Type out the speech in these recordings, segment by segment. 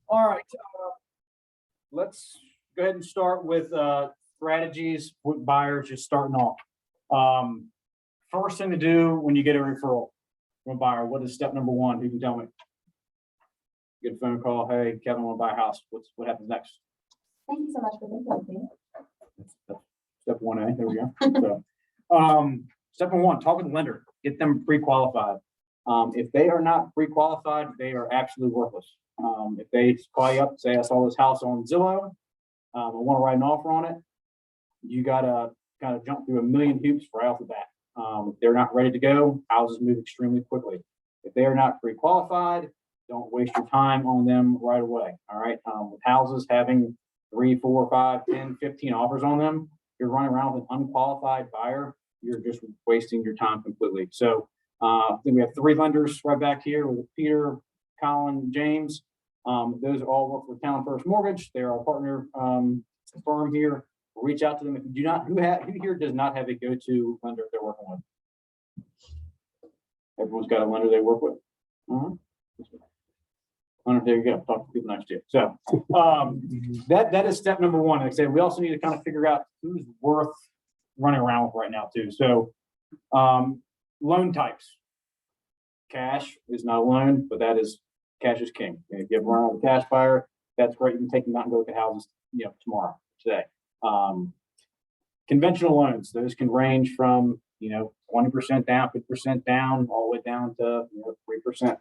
All right, let's go ahead and start with strategies with buyers just starting off. First thing to do when you get a referral from a buyer, what is step number one? Who can tell me? Get a phone call. Hey, Kevin, I want to buy a house. What happens next? Thank you so much for thinking of me. That's step 1A. There we go. So, step one, talk with the lender. Get them pre-qualified. If they are not pre-qualified, they are absolutely worthless. If they call you up and say, I saw this house on Zillow, I want to write an offer on it, you got to kind of jump through a million hoops right off the bat. If they're not ready to go, houses move extremely quickly. If they are not pre-qualified, don't waste your time on them right away. All right. With houses having 3, 4, 5, 10, 15 offers on them, you're running around with an unqualified buyer, you're just wasting your time completely. So then we have 3 lenders right back here with Peter, Colin, James. Those all work for Town First Mortgage. They're our partner firm here. Reach out to them if you do not. Who here does not have a go-to lender they're working with? Everyone's got a lender they work with. There you go. Talk to people next year. So that is step number one. Like I said, we also need to kind of figure out who's worth running around with right now too. So loan types. Cash is not a loan, but that is cash is king. And if you have run with a cash buyer, that's great. You can take them out and go look at houses, tomorrow, today. Conventional loans, those can range from 20% down, 50% down, all the way down to 3%.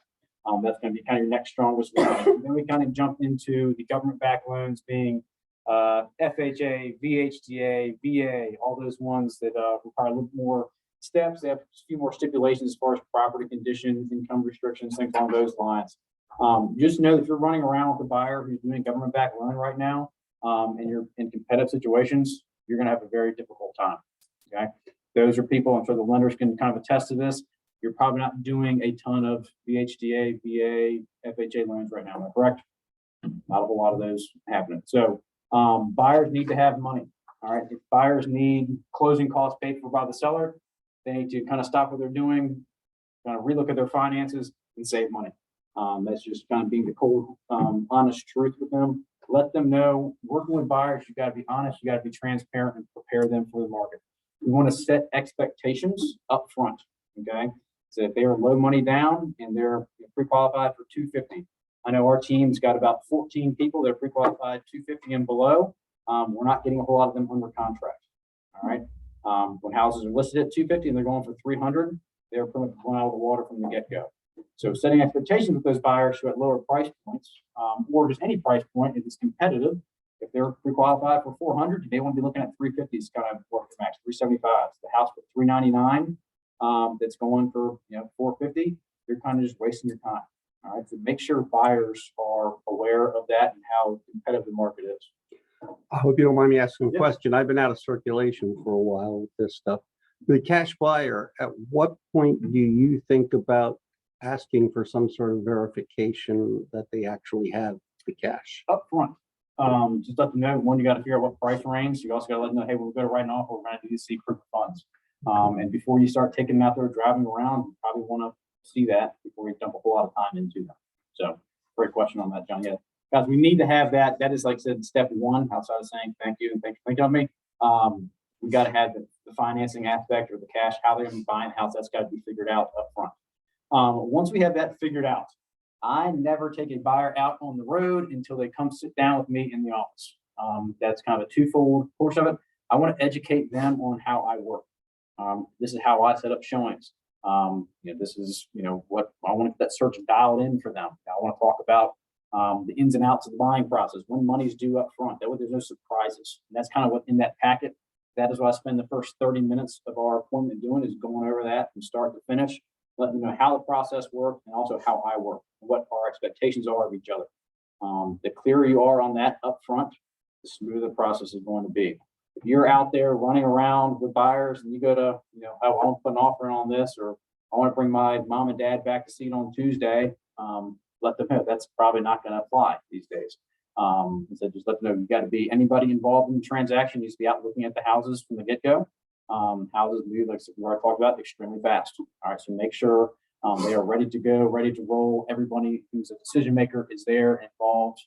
That's going to be kind of your next strongest one. Then we kind of jump into the government-backed loans being FHA, VHDA, VA, all those ones that require a little more steps. They have a few more stipulations as far as property conditions, income restrictions, things along those lines. Just know that if you're running around with a buyer who's doing government-backed loan right now, and you're in competitive situations, you're going to have a very difficult time. Okay, those are people, I'm sure the lenders can kind of attest to this. You're probably not doing a ton of VHDA, VA, FHA loans right now. Am I correct? Not a whole lot of those happening. So buyers need to have money. All right. If buyers need closing costs paid for by the seller, they need to kind of stop what they're doing, kind of relook at their finances and save money. That's just kind of being the cold, honest truth with them. Let them know working with buyers, you got to be honest, you got to be transparent and prepare them for the market. We want to set expectations up front. Okay. So if they are low money down and they're pre-qualified for 250, I know our team's got about 14 people that are pre-qualified 250 and below. We're not getting a whole lot of them under contract. All right. When houses are listed at 250 and they're going for 300, they're pretty much blown out of the water from the get-go. So setting expectations with those buyers who at lower price points, or just any price point, if it's competitive, if they're pre-qualified for 400, they want to be looking at 350 is kind of work for max, 375. The house for 399 that's going for 450, you're kind of just wasting your time. All right, so make sure buyers are aware of that and how competitive the market is. I hope you don't mind me asking a question. I've been out of circulation for a while with this stuff. The cash buyer, at what point do you think about asking for some sort of verification that they actually have the cash? Up front. Just let them know, one, you got to figure out what price range. You also got to let them know, hey, when we go to write an offer, we're going to do see proof of funds. And before you start taking them out there driving around, you probably want to see that before you dump a whole lot of time into them. So great question on that, John. Yeah, guys, we need to have that. That is, like I said, step one, outside of saying thank you and thank you for thinking of me. We got to have the financing aspect or the cash, how they're going to be buying the house. That's got to be figured out up front. Once we have that figured out, I never take a buyer out on the road until they come sit down with me in the office. That's kind of a twofold course of it. I want to educate them on how I work. This is how I set up showings. This is, what I want to get that search dialed in for them. I want to talk about the ins and outs of the buying process, when money's due up front. That way there's no surprises. And that's kind of what in that packet. That is what I spend the first 30 minutes of our appointment doing, is going over that from start to finish, letting them know how the process works and also how I work, what our expectations are of each other. The clearer you are on that up front, the smoother the process is going to be. If you're out there running around with buyers and you go to, I want to put an offer in on this, or I want to bring my mom and dad back to see it on Tuesday, let them know that's probably not going to apply these days. So just let them know you got to be, anybody involved in the transaction needs to be out looking at the houses from the get-go. Houses move, like we already talked about, extremely fast. All right, so make sure they are ready to go, ready to roll. Everybody who's a decision maker is there, involved,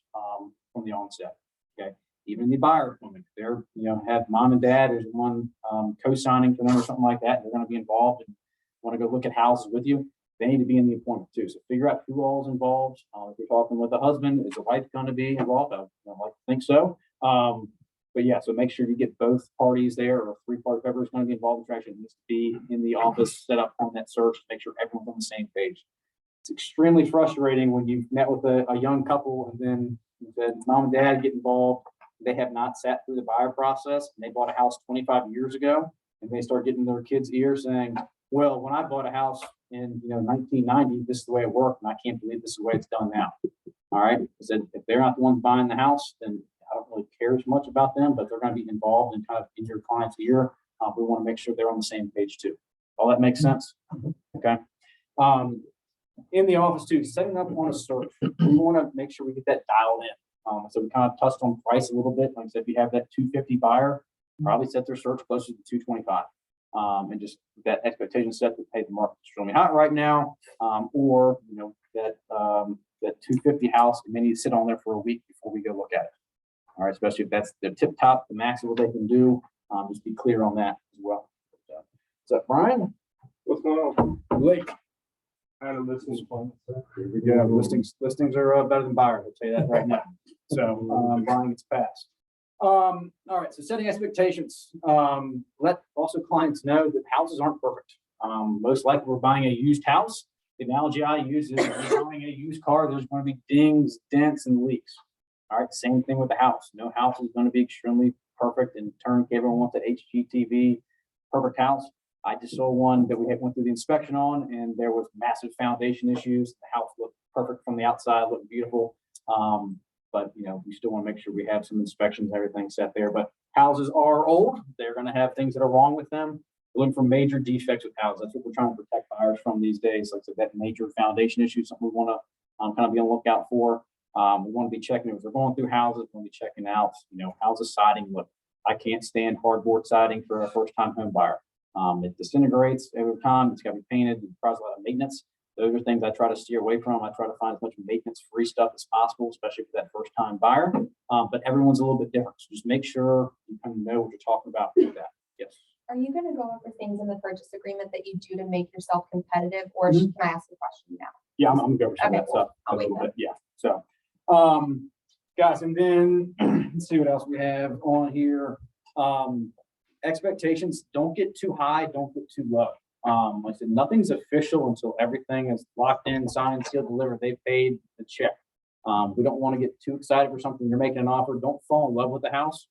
the onset. Okay. Even the buyer appointment, they're, have mom and dad, there's one co-signing for them or something like that. They're going to be involved and want to go look at houses with you. They need to be in the appointment too. So figure out who all is involved. If you're talking with a husband, is the wife going to be involved? I like to think so. But yeah, so make sure you get both parties there, or three-party, whoever is going to be involved in the transaction needs to be in the office, set up on that search, make sure everyone's on the same page. It's extremely frustrating when you've met with a young couple and then the mom and dad get involved. They have not sat through the buyer process, and they bought a house 25 years ago, and they start getting their kids' ears saying, well, when I bought a house in 1990, this is the way it worked, and I can't believe this is the way it's done now. All right. I said, if they're not the ones buying the house, then I don't really care as much about them, but they're going to be involved and kind of in your client's ear. We want to make sure they're on the same page too. All that makes sense? Okay. In the office too, setting up on a search, we want to make sure we get that dialed in. So we kind of touched on price a little bit. Like I said, if you have that 250 buyer, probably set their search closer to 225. And just that expectation set to pay the market extremely hot right now, or that 250 house may need to sit on there for a week before we go look at it. All right, especially if that's the tip top, the max of what they can do. Just be clear on that as well. So Brian, What's going on? Blake, I had a listening point. here we go. Listings are better than buyers. I'll tell you that right now. So Brian gets passed. All right, so setting expectations. Let also clients know that houses aren't perfect. Most likely we're buying a used house. The analogy I use is if you're buying a used car, there's going to be dings, dents, and leaks. All right, same thing with the house. No house is going to be extremely perfect and turnkey. Everyone wants an HGTV perfect house. I just saw one that we went through the inspection on, and there was massive foundation issues. The house looked perfect from the outside, looked beautiful. But we still want to make sure we have some inspections, everything set there. But houses are old. They're going to have things that are wrong with them. We're looking for major defects with houses. That's what we're trying to protect buyers from these days. Like I said, that major foundation issue, something we want to kind of be on the lookout for. We want to be checking if we're going through houses. We want to be checking out, how's the siding look. I can't stand hardboard siding for a first-time home buyer. It disintegrates over time. It's got to be painted. It requires a lot of maintenance. Those are things I try to steer away from. I try to find as much maintenance-free stuff as possible, especially for that first-time buyer. But everyone's a little bit different. So just make sure you kind of know what you're talking about with that. Yes. Are you going to go over things in the purchase agreement that you do to make yourself competitive, or can I ask a question now? Yeah, I'm going to go over some of that stuff a little bit. Yeah. So, guys, and then let's see what else we have on here. Expectations, don't get too high, don't get too low. Like I said, nothing's official until everything is locked in, signed, sealed, delivered. They paid the check. We don't want to get too excited for something. You're making an offer. Don't fall in love with the house.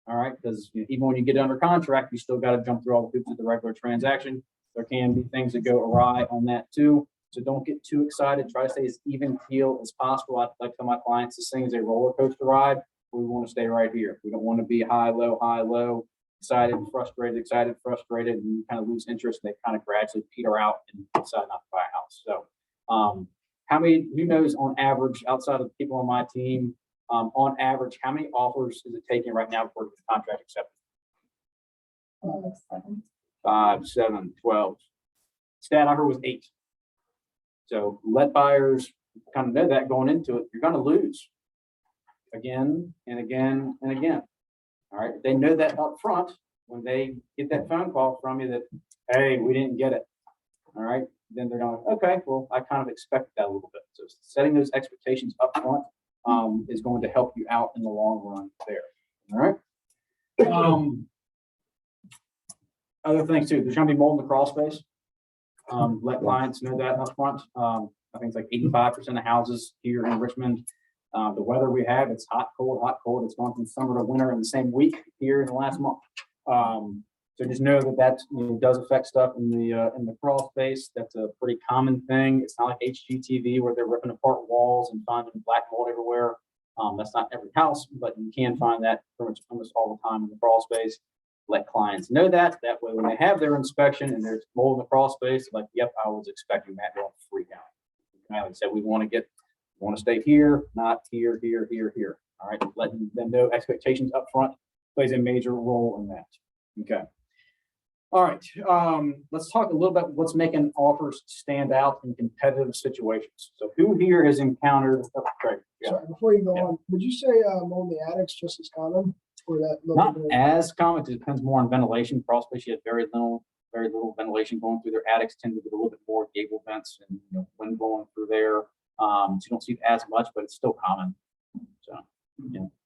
All right, because even when you get under contract, you still got to jump through all the hoops of the regular transaction. There can be things that go awry on that too. So don't get too excited. Try to stay as even keel as possible. I like to tell my clients this thing is a roller coaster ride. We want to stay right here. We don't want to be high, low, excited, frustrated, and you kind of lose interest. And they kind of gradually peter out and decide not to buy a house. So who knows on average, outside of the people on my team, on average, how many offers is it taking right now before the contract accepted? 5, 7, 12. Stat I heard was 8. So let buyers kind of know that going into it, you're going to lose again and again and again. All right. They know that up front when they get that phone call from you that, hey, we didn't get it. All right. Then they're going, okay, well, I kind of expected that a little bit. So setting those expectations up front is going to help you out in the long run there. All right. Other things too, there's going to be mold in the crawl space. Let clients know that up front. I think it's like 85% of houses here in Richmond. The weather we have, it's hot, cold. It's gone from summer to winter in the same week here in the last month. So just know that does affect stuff in the crawl space. That's a pretty common thing. It's not like HGTV where they're ripping apart walls and finding black mold everywhere. That's not every house, but you can find that pretty much almost all the time in the crawl space. Let clients know that. That way, when they have their inspection and there's mold in the crawl space, like, yep, I was expecting that. Don't freak out. Like I said, we want to stay here, not here. All right, letting them know expectations up front plays a major role in that. Okay. All right, let's talk a little bit what's making offers stand out in competitive situations. So who here has encountered, oh, Craig, yeah, Sorry, before you go Yeah. on, would you say mowing the attic's just as common or that? not as common, it depends more on ventilation. Crossbase, you had very little ventilation going through their attics, tend to get a little bit more gable vents and wind blowing through there. So you don't see it as much, but it's still common. So,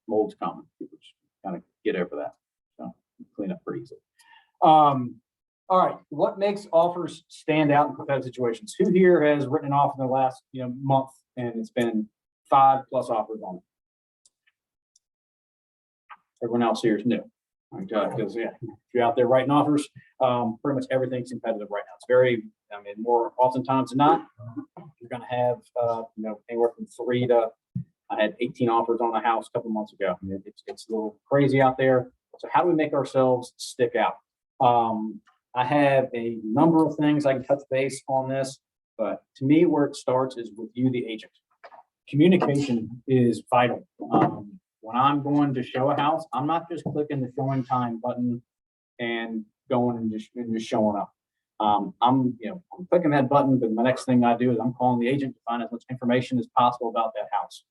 mold's common. People just kind of get over that. So clean up pretty easily. All right, what makes offers stand out in competitive situations? Who here has written an offer in the last month and it's been 5+ offers on it? Everyone else here is new. Because if you're out there writing offers, pretty much everything's competitive right now. It's very, more oftentimes than not, you're going to have, anywhere from 3 to, I had 18 offers on a house a couple months ago. It's a little crazy out there. So how do we make ourselves stick out? I have a number of things I can touch base on this, but to me, where it starts is with you, the agent. Communication is vital. When I'm going to show a house, I'm not just clicking the showing time button and going and just showing up. I'm clicking that button, but the next thing I do is I'm calling the agent to find as much information as possible about that house.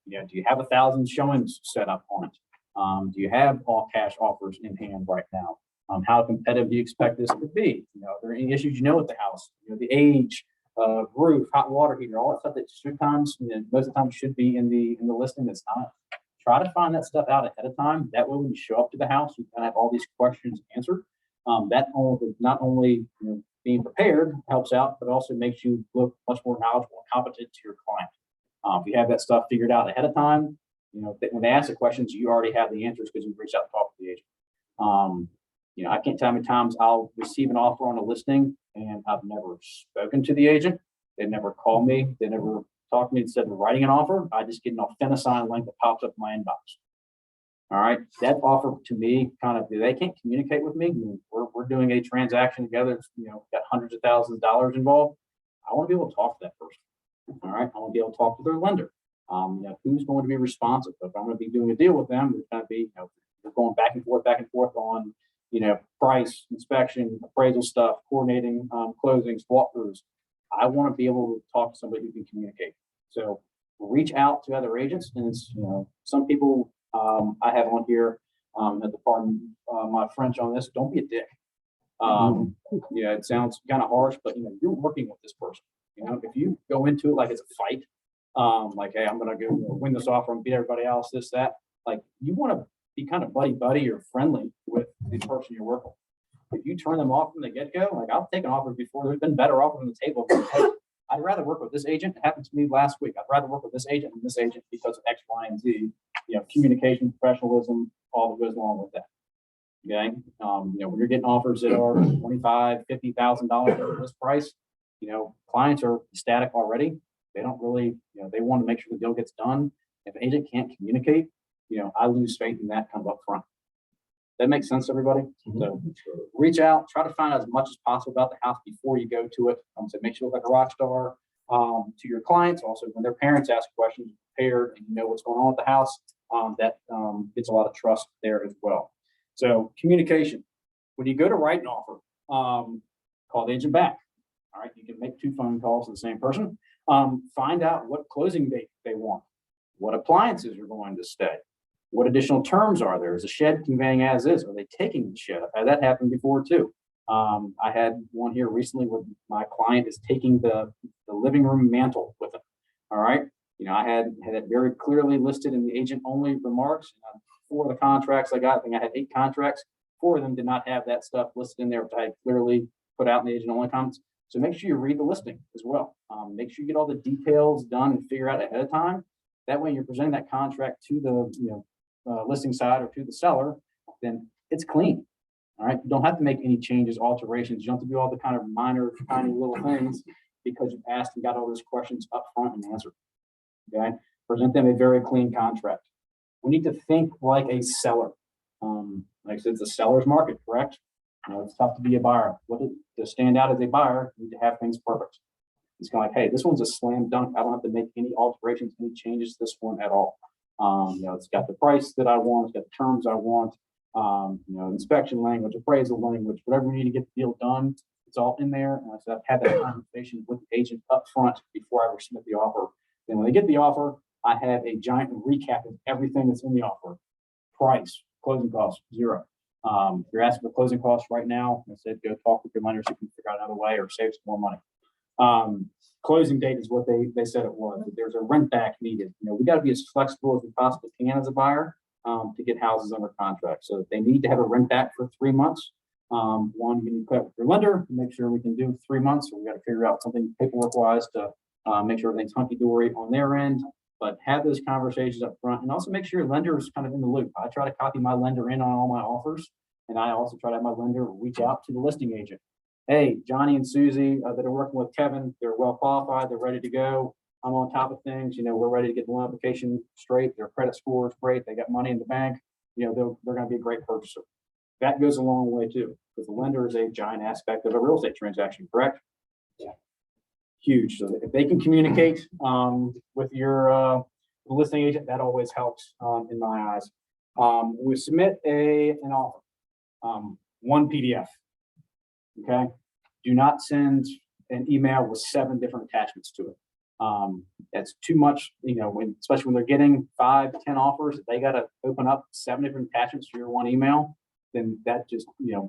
Do you have 1,000 showings set up on it? Do you have all cash offers in hand right now? How competitive do you expect this to be? Are there any issues with the house? The age, roof, hot water heater, all that stuff that sometimes, most of the time should be in the listing. That's not. Try to find that stuff out ahead of time. That way, when you show up to the house, you kind of have all these questions answered. That not only being prepared helps out, but also makes you look much more knowledgeable and competent to your client. If you have that stuff figured out ahead of time, when they ask the questions, you already have the answers because you've reached out and talked to the agent. I can't tell how many times I'll receive an offer on a listing and I've never spoken to the agent. They never called me. They never talked to me. Instead of writing an offer, I just get an authenticated link that pops up in my inbox. All right. That offer to me they can't communicate with me. We're doing a transaction together. It's, got hundreds of thousands of dollars involved. I want to be able to talk to that person. All right. I want to be able to talk to their lender. Who's going to be responsive? If I'm going to be doing a deal with them, it's going to be, we're going back and forth on, price, inspection, appraisal stuff, coordinating closings, walkthroughs. I want to be able to talk to somebody who can communicate. So reach out to other agents, and it's, some people I have on here at the pardon my French on this. Don't be a dick. It sounds kind of harsh, but you're working with this person. If you go into it like it's a fight, like, hey, I'm gonna go win this offer and beat everybody else, this, that. Like, you want to be kind of buddy or friendly with the person you're working with. If you turn them off from the get-go, like, I've taken offers before, there's been better offers on the table. Hey, I'd rather work with this agent. It happened to me last week. I'd rather work with this agent than this agent because of X, Y, and Z. Communication, professionalism, all that goes along with that. Okay. When you're getting offers that are $25,000, $50,000 over list price, clients are ecstatic already. They don't really, they want to make sure the deal gets done. If an agent can't communicate, I lose faith in that kind of up front. That makes sense, everybody? Mm-hmm. So reach out, try to find out as much as possible about the house before you go to it. So make sure you look like a rock star to your clients. Also, when their parents ask questions, prepared and what's going on with the house, that gets a lot of trust there as well. So communication. When you go to write an offer, call the agent back. All right, you can make 2 phone calls to the same person. Find out what closing date they want, what appliances are going to stay, what additional terms are there? Is the shed conveying as is? Are they taking the shed? I've had that happen before too. I had one here recently where my client is taking the living room mantle with them. All right. I had it very clearly listed in the agent only remarks. 4 of the contracts I got, I think I had 8 contracts. 4 of them did not have that stuff listed in there, which I had clearly put out in the agent only comments. So make sure you read the listing as well. Make sure you get all the details done and figure out ahead of time. That way you're presenting that contract to the listing side or to the seller, then it's clean. All right. You don't have to make any changes, alterations. You don't have to do all the kind of minor, tiny little things because you've asked and got all those questions up front and answered. Okay. Present them a very clean contract. We need to think like a seller. Like I said, it's a seller's market, correct? It's tough to be a buyer. To stand out as a buyer, you need to have things perfect. It's kind of like, hey, this one's a slam dunk. I don't have to make any alterations, any changes to this one at all. It's got the price that I want, it's got the terms I want. inspection language, appraisal language, whatever we need to get the deal done, it's all in there. And so I've had that conversation with the agent up front before I ever submit the offer. And when they get the offer, I have a giant recap of everything that's in the offer. Price, closing costs, 0. If you're asking for closing costs right now, I said, go talk with your lenders. You can figure out another way or save some more money. Closing date is what they said it was. That there's a rent back needed. We got to be as flexible as we possibly can as a buyer to get houses under contract. So they need to have a rent back for 3 months. One, you need to put with your lender to make sure we can do 3 months. So we got to figure out something paperwork wise to make sure everything's hunky dory on their end. But have those conversations up front, and also make sure your lender is kind of in the loop. I try to copy my lender in on all my offers, and I also try to have my lender reach out to the listing agent. Hey, Johnny and Susie that are working with Kevin, they're well qualified, they're ready to go. I'm on top of things. We're ready to get the loan application straight. Their credit score is great. They got money in the bank. They're going to be a great purchaser. That goes a long way too, because the lender is a giant aspect of a real estate transaction, correct? Yeah. Huge. So if they can communicate with your listing agent, that always helps in my eyes. We submit an offer, one PDF. Okay. Do not send an email with 7 different attachments to it. That's too much, especially when they're getting 5 to 10 offers, they got to open up 7 different attachments to your one email. Then that just,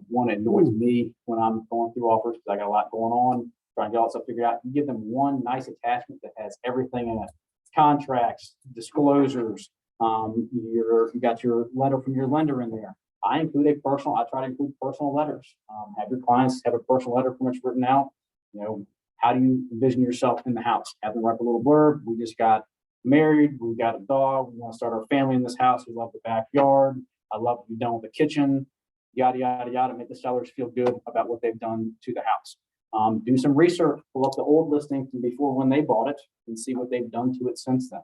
one annoys me when I'm going through offers because I got a lot going on, trying to get all that stuff figured out. You give them one nice attachment that has everything in it: contracts, disclosures. You got your letter from your lender in there. I try to include personal letters. Have your clients have a personal letter pretty much written out. How do you envision yourself in the house? Have them write a little blurb. We just got married. We got a dog. We want to start our family in this house. We love the backyard. I love to be done with the kitchen. Yada, yada, yada. Make the sellers feel good about what they've done to the house. Do some research. Pull up the old listings from before when they bought it and see what they've done to it since then.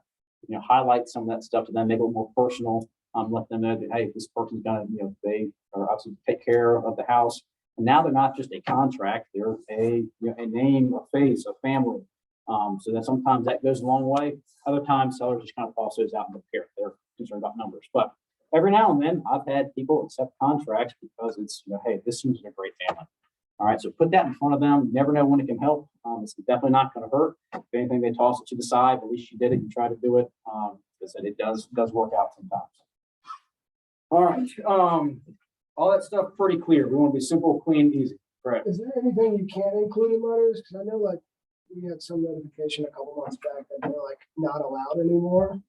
Highlight some of that stuff to them, make it a little more personal. Let them know that, hey, this person's gonna, they are obviously take care of the house. And now they're not just a contract; they're a name, a face, a family. So that sometimes that goes a long way. Other times, sellers just kind of toss those out in the pair. They're concerned about numbers. But every now and then, I've had people accept contracts because it's, hey, this seems like a great family. All right, so put that in front of them. You never know when it can help. It's definitely not going to hurt. If anything, they toss it to the side. At least you did it. You try to do it. Because it does work out sometimes. All right, all that stuff pretty clear. We want to be simple, clean, easy. Correct. Is there anything you can't include in letters? Because I know we had some notification a couple months back that they're not allowed anymore.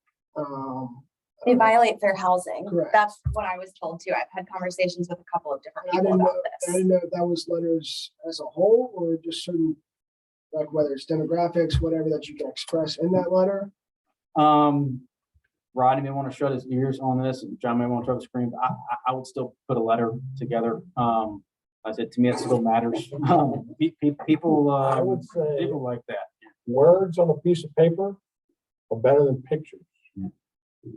They violate fair housing. Correct. That's what I was told too. I've had conversations with a couple of different I people about I this. didn't know if that was letters as a whole or just certain, whether it's demographics, whatever that you can express in that letter. Rodney may want to shut his ears on this, and John may want to try to scream. But I would still put a letter together. I said, to me, it still matters. People, I would say people like that. words on a piece of paper are better than pictures.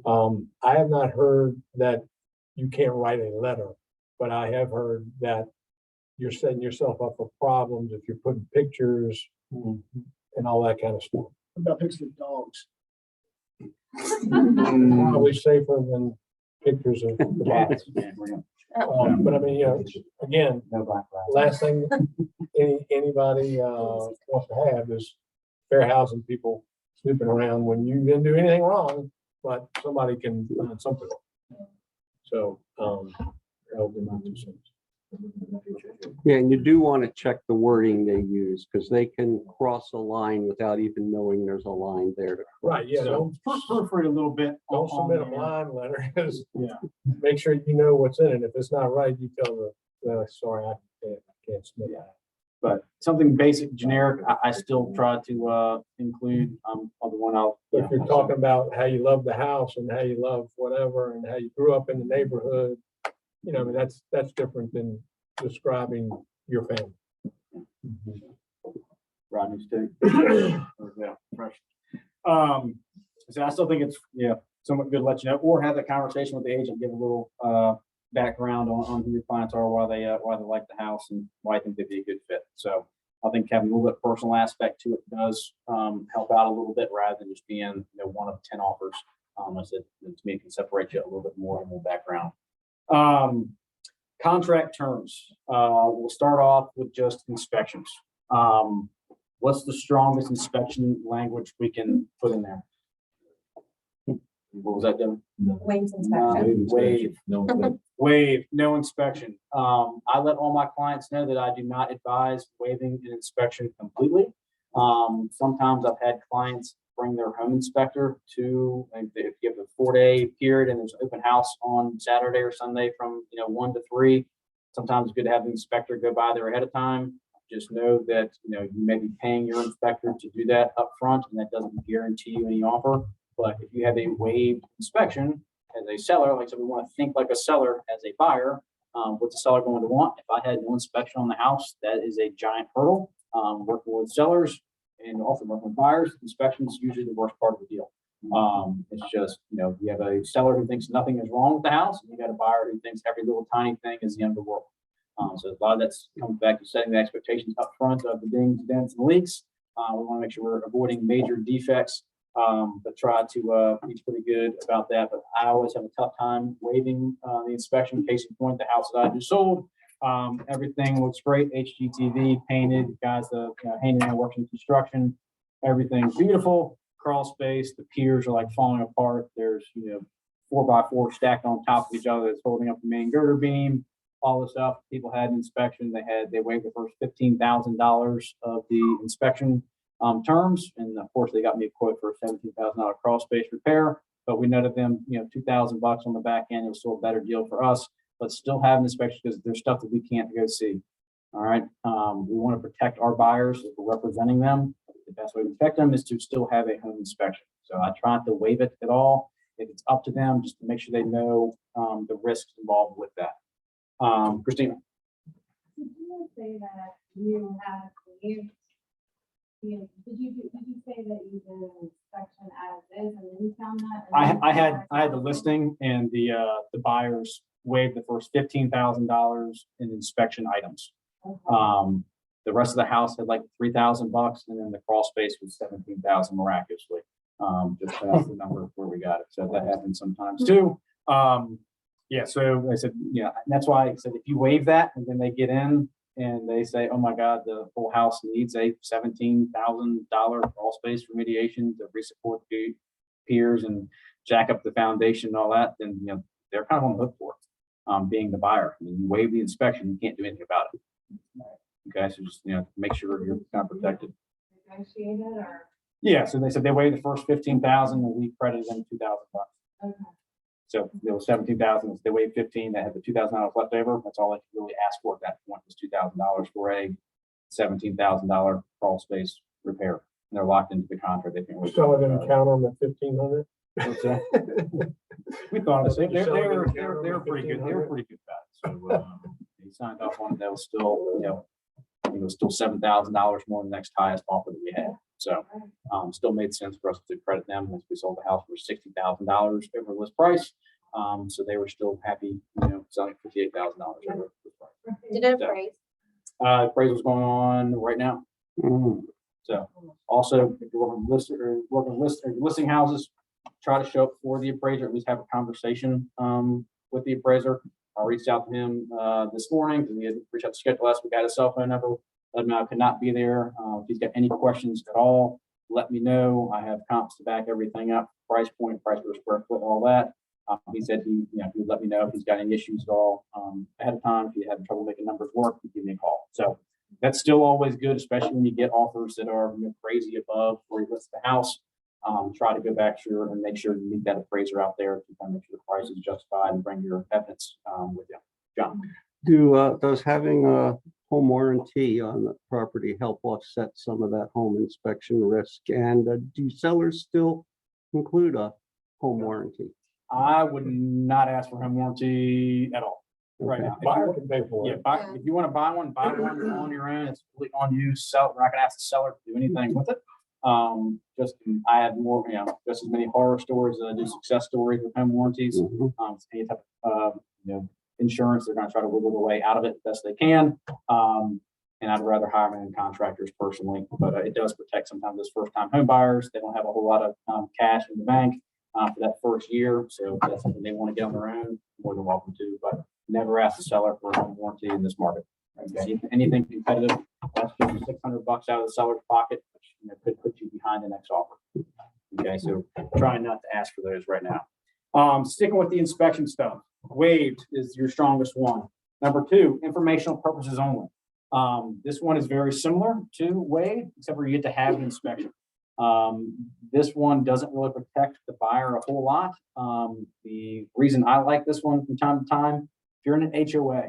I have not heard that you can't write a letter, but I have heard that you're setting yourself up for problems if you're putting pictures and all that kind of stuff. What about pictures of dogs? Probably safer than pictures of the bodies. Yeah, we're gonna- But I mean, again, no black flag. last thing anybody wants to have is fair housing people snooping around when you didn't do anything wrong, but somebody can find something wrong. So, that would be my 2 cents. Yeah, and you do want to check the wording they use because they can cross a line without even knowing there's a line there. Right, yeah, So proofread a little bit. don't on submit a there. blind letter, because Yeah. make sure you know what's in it. If it's not right, you tell the, sorry, I can't submit that. But something basic, generic, I still try to include on the one I'll. If you're talking about how you love the house and how you love whatever and how you grew up in the neighborhood, I mean, that's different than describing your family. Rodney's too. Yeah, fresh. So I still think it's somewhat good to let you know, or have that conversation with the agent, give a little background on who your clients are, why they like the house, and why I think they'd be a good fit. So I think having a little bit personal aspect to it does help out a little bit rather than just being one of 10 offers. I said, to me, it can separate you a little bit more background. Contract terms, we'll start off with just inspections. What's the strongest inspection language we can put in there? What was that, Devin? Waives inspection. Waive, no inspection. I let all my clients know that I do not advise waiving an inspection completely. Sometimes I've had clients bring their home inspector to, like, if you have a 4-day period and there's an open house on Saturday or Sunday from, 1 to 3. Sometimes it's good to have the inspector go by there ahead of time. Just know that, you may be paying your inspector to do that up front, and that doesn't guarantee you any offer. But if you have a waived inspection as a seller, like I said, we want to think like a seller as a buyer. What's the seller going to want? If I had no inspection on the house, that is a giant hurdle. Working with sellers and also working with buyers, inspection is usually the worst part of the deal. It's just, you have a seller who thinks nothing is wrong with the house, and you got a buyer who thinks every little tiny thing is the end of the world. So a lot of that's comes back to setting the expectations up front of the dings, dents, and leaks. We want to make sure we're avoiding major defects, but try to be pretty good about that. But I always have a tough time waiving the inspection. Case in point, the house that I just sold, everything looks great. HGTV painted, guys, the handyman works in construction, everything's beautiful. Crawl space, the piers are like falling apart. There's 4x4 stacked on top of each other that's holding up the main girder beam. All this stuff. People had an inspection. They waived the first $15,000 of the inspection terms, and of course they got me a quote for a $17,000 crawl space repair. But we netted them, $2,000 on the back end. It was still a better deal for us, but still have an inspection because there's stuff that we can't go see. All right. We want to protect our buyers if we're representing them. The best way to protect them is to still have a home inspection. So I try not to waive it at all. If it's up to them, just to make sure they know the risks involved with that. Christina. Did you say that you have waived? Did you say that you did an inspection as is and then you found that? I had the listing, and the buyers waived the first $15,000 in inspection items. Okay. The rest of the house had like $3,000, and then the crawl space was $17,000 miraculously. Just that's the number where we got it. So that happens sometimes too. Yeah. So I said, that's why I said if you waive that and then they get in and they say, oh my God, the whole house needs a $17,000 crawl space remediation to resupport the piers and jack up the foundation and all that, then they're kind of on the hook for it. Being the buyer, you waive the inspection, you can't do anything about it. Okay, so just make sure you're kind of protected. Negotiated or? Yeah, so they said they waived the first $15,000 and we credited them $2,000. Okay. So there was $17,000. They waived $15,000. They had the $2,000 left over. That's all they could really ask for at that point was $2,000 for a $17,000 crawl space repair. And they're locked into the contract. They can't wait. Seller didn't count on the 1,500. We thought of it. They Seller were didn't count on they were the pretty good. They were 1,500. pretty good about it. So they signed off on it. That was still I think it was still $7,000 more than the next highest offer that we had. So still made sense for us to credit them as we sold the house for $60,000 over list price. So they were still happy, selling $58,000 over list price. Did it appraise? Appraisal's going on right now. So also, if you're working listing houses, try to show up for the appraiser, at least have a conversation with the appraiser. I reached out to him this morning because he had reached out to schedule last week. I had a cell phone number. Let him know I could not be there. If he's got any questions at all, let me know. I have comps to back everything up, price point, price per square foot, all that. He said he would let me know if he's got any issues at all ahead of time. If you have trouble making numbers work, give me a call. So that's still always good, especially when you get offers that are crazy above where you list the house. Try to go back sure and make sure you meet that appraiser out there to kind of make sure the price is justified and bring your evidence with you. John. Does having a home warranty on the property help offset some of that home inspection risk? And do sellers still include a home warranty? I would not ask for home warranty at all right now. Buyer can pay for it. If you want to buy one on your own. It's completely on you. We're not going to ask the seller to do anything with it. I have more, just as many horror stories as I do success stories with home warranties. Any type of, insurance, they're going to try to wiggle their way out of it best they can. And I'd rather hire my own contractors personally, but it does protect sometimes those first-time home buyers. They don't have a whole lot of cash in the bank. for that first year. So if that's something they want to get on their own, more than welcome to, but never ask the seller for a home warranty in this market. Okay, anything competitive, that's just $600 out of the seller's pocket, which could put you behind the next offer. Okay, so trying not to ask for those right now. Sticking with the inspection stuff, waived is your strongest one. Number 2, informational purposes only. This one is very similar to waived, except for you get to have an inspection. This one doesn't really protect the buyer a whole lot. The reason I like this one from time to time, if you're in an HOA,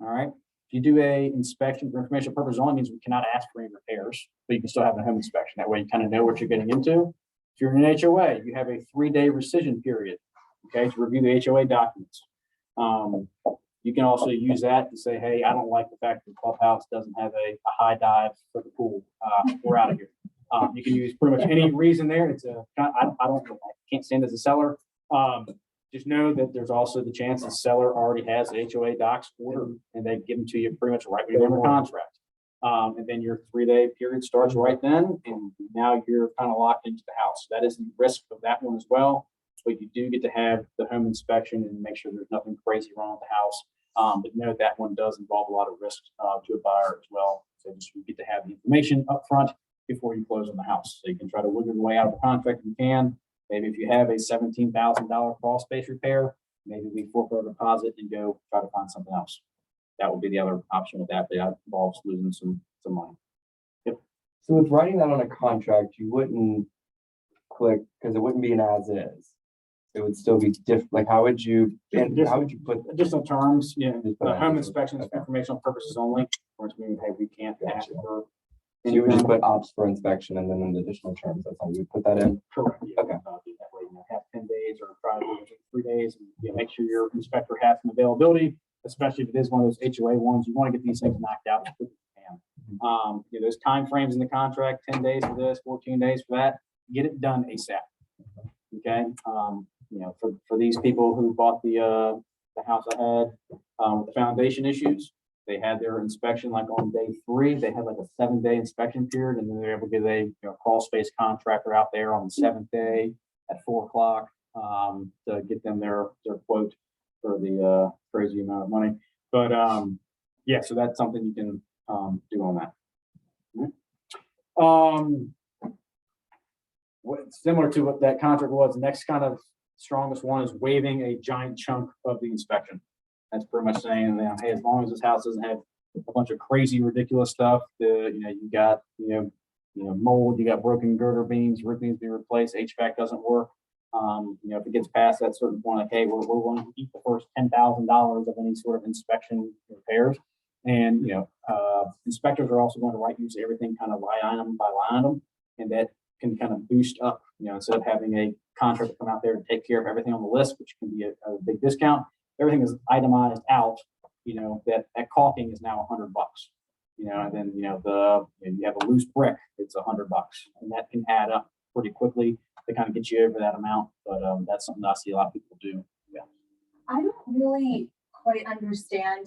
all right, if you do a inspection for informational purposes only, means we cannot ask for any repairs, but you can still have a home inspection. That way you kind of know what you're getting into. If you're in an HOA, you have a 3-day rescission period, okay, to review the HOA documents. You can also use that to say, hey, I don't like the fact that the clubhouse doesn't have a high dive for the pool. We're out of here. You can use pretty much any reason there. It's I can't stand as a seller. Just know that there's also the chance the seller already has the HOA docs ordered and they give them to you pretty much right when you're under contract. And then your 3-day period starts right then, and now you're kind of locked into the house. That is the risk of that one as well. But you do get to have the home inspection and make sure there's nothing crazy wrong with the house. But note that one does involve a lot of risk to a buyer as well. So just you get to have the information up front before you close on the house. So you can try to wiggle your way out of the contract if you can. Maybe if you have a $17,000 crawl space repair, maybe we forego a deposit and go try to find something else. That would be the other option with that, but that involves losing some money. So with writing that on a contract, you wouldn't click because it wouldn't be an as is. It would still be different. Like how would you put Additional terms, the home additional- inspection is for informational purposes only, which means, hey, we can't ask for. so you would just put ops for inspection and then in the additional terms, that's how you would put that in? Correct. Yeah, Okay. that way, have 10 days or try to do it in 3 days, and make sure your inspector has some availability, especially if it is one of those HOA ones. You want to get these things knocked out as quick as you can. Those timeframes in the contract, 10 days for this, 14 days for that, get it done ASAP. Okay. For these people who bought the house ahead with the foundation issues, they had their inspection like on day 3. They had like a 7-day inspection period, and then they're able to get a crawl space contractor out there on the 7th day at 4 o'clock to get them their quote for the crazy amount of money. But yeah, so that's something you can do on that. Similar to what that contract was, the next kind of strongest one is waiving a giant chunk of the inspection. That's pretty much saying that, hey, as long as this house doesn't have a bunch of crazy, ridiculous stuff, you got mold, you got broken girder beams, roof beams being replaced, HVAC doesn't work. If it gets past that certain point, like, hey, we're willing to keep the first $10,000 of any sort of inspection repairs. And inspectors are also going to write usually everything kind of line item by line item, and that can kind of boost up, instead of having a contractor come out there and take care of everything on the list, which can be a big discount. Everything is itemized out, that caulking is now $100. And then, you have a loose brick, it's $100, and that can add up pretty quickly to kind of get you over that amount. But that's something I see a lot of people do. Yeah. I don't really quite understand,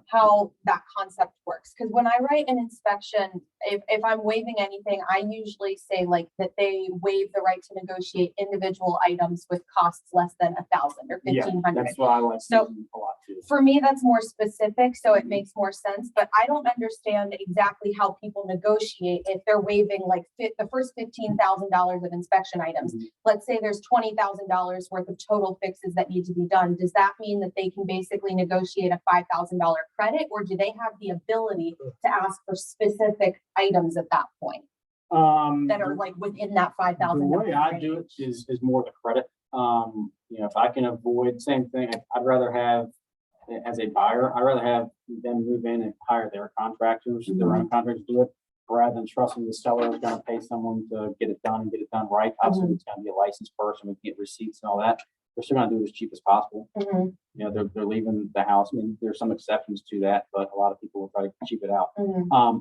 how that concept works. Because when I write an inspection, if I'm waiving anything, I usually say that they waive the right to negotiate individual items with costs less than $1,000 or $1,500. That's what I like So, using a lot too. For me, that's more specific, so it makes more sense, but I don't understand exactly how people negotiate if they're waiving the first $15,000 of inspection items. Let's say there's $20,000 worth of total fixes that need to be done. Does that mean that they can basically negotiate a $5,000 credit, or do they have the ability to ask for specific items at that point that are within that $5,000? The way I do it is more of a credit. If I can avoid same thing, I'd rather have, as a buyer, I'd rather have them move in and hire their contractors, their own contractors do it, rather than trusting the seller is going to pay someone to get it done and get it done right. Obviously, it's going to be a licensed person. We get receipts and all that. They're still going to do it as cheap as possible. They're leaving the house. I mean, there's some exceptions to that, but a lot of people will try to cheap it out.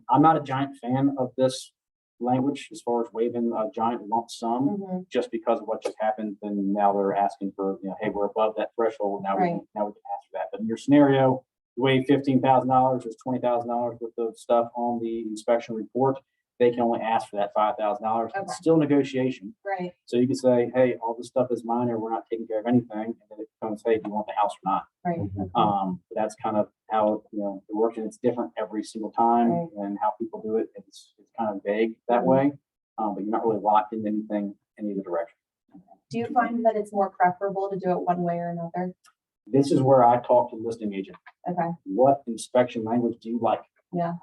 I'm not a giant fan of this language as far as waiving a giant lump sum just because of what just happened. And now they're asking for, hey, we're above that threshold. Now we can ask for that. But in your scenario, you waive $15,000, there's $20,000 worth of stuff on the inspection report. they can only ask for that $5,000. Okay. It's still negotiation. Right, So you can say, hey, all this stuff is minor, we're not taking care of anything, and then it becomes, hey, do you want the house or not? right. That's kind of how, it works, and it's different every single time, Right. and how people do it, it's kind of vague that way. But you're not really locked into anything in either direction. Do you find that it's more preferable to do it one way or another? This is where I talk to the listing agent. Okay, What inspection language do you like? yeah.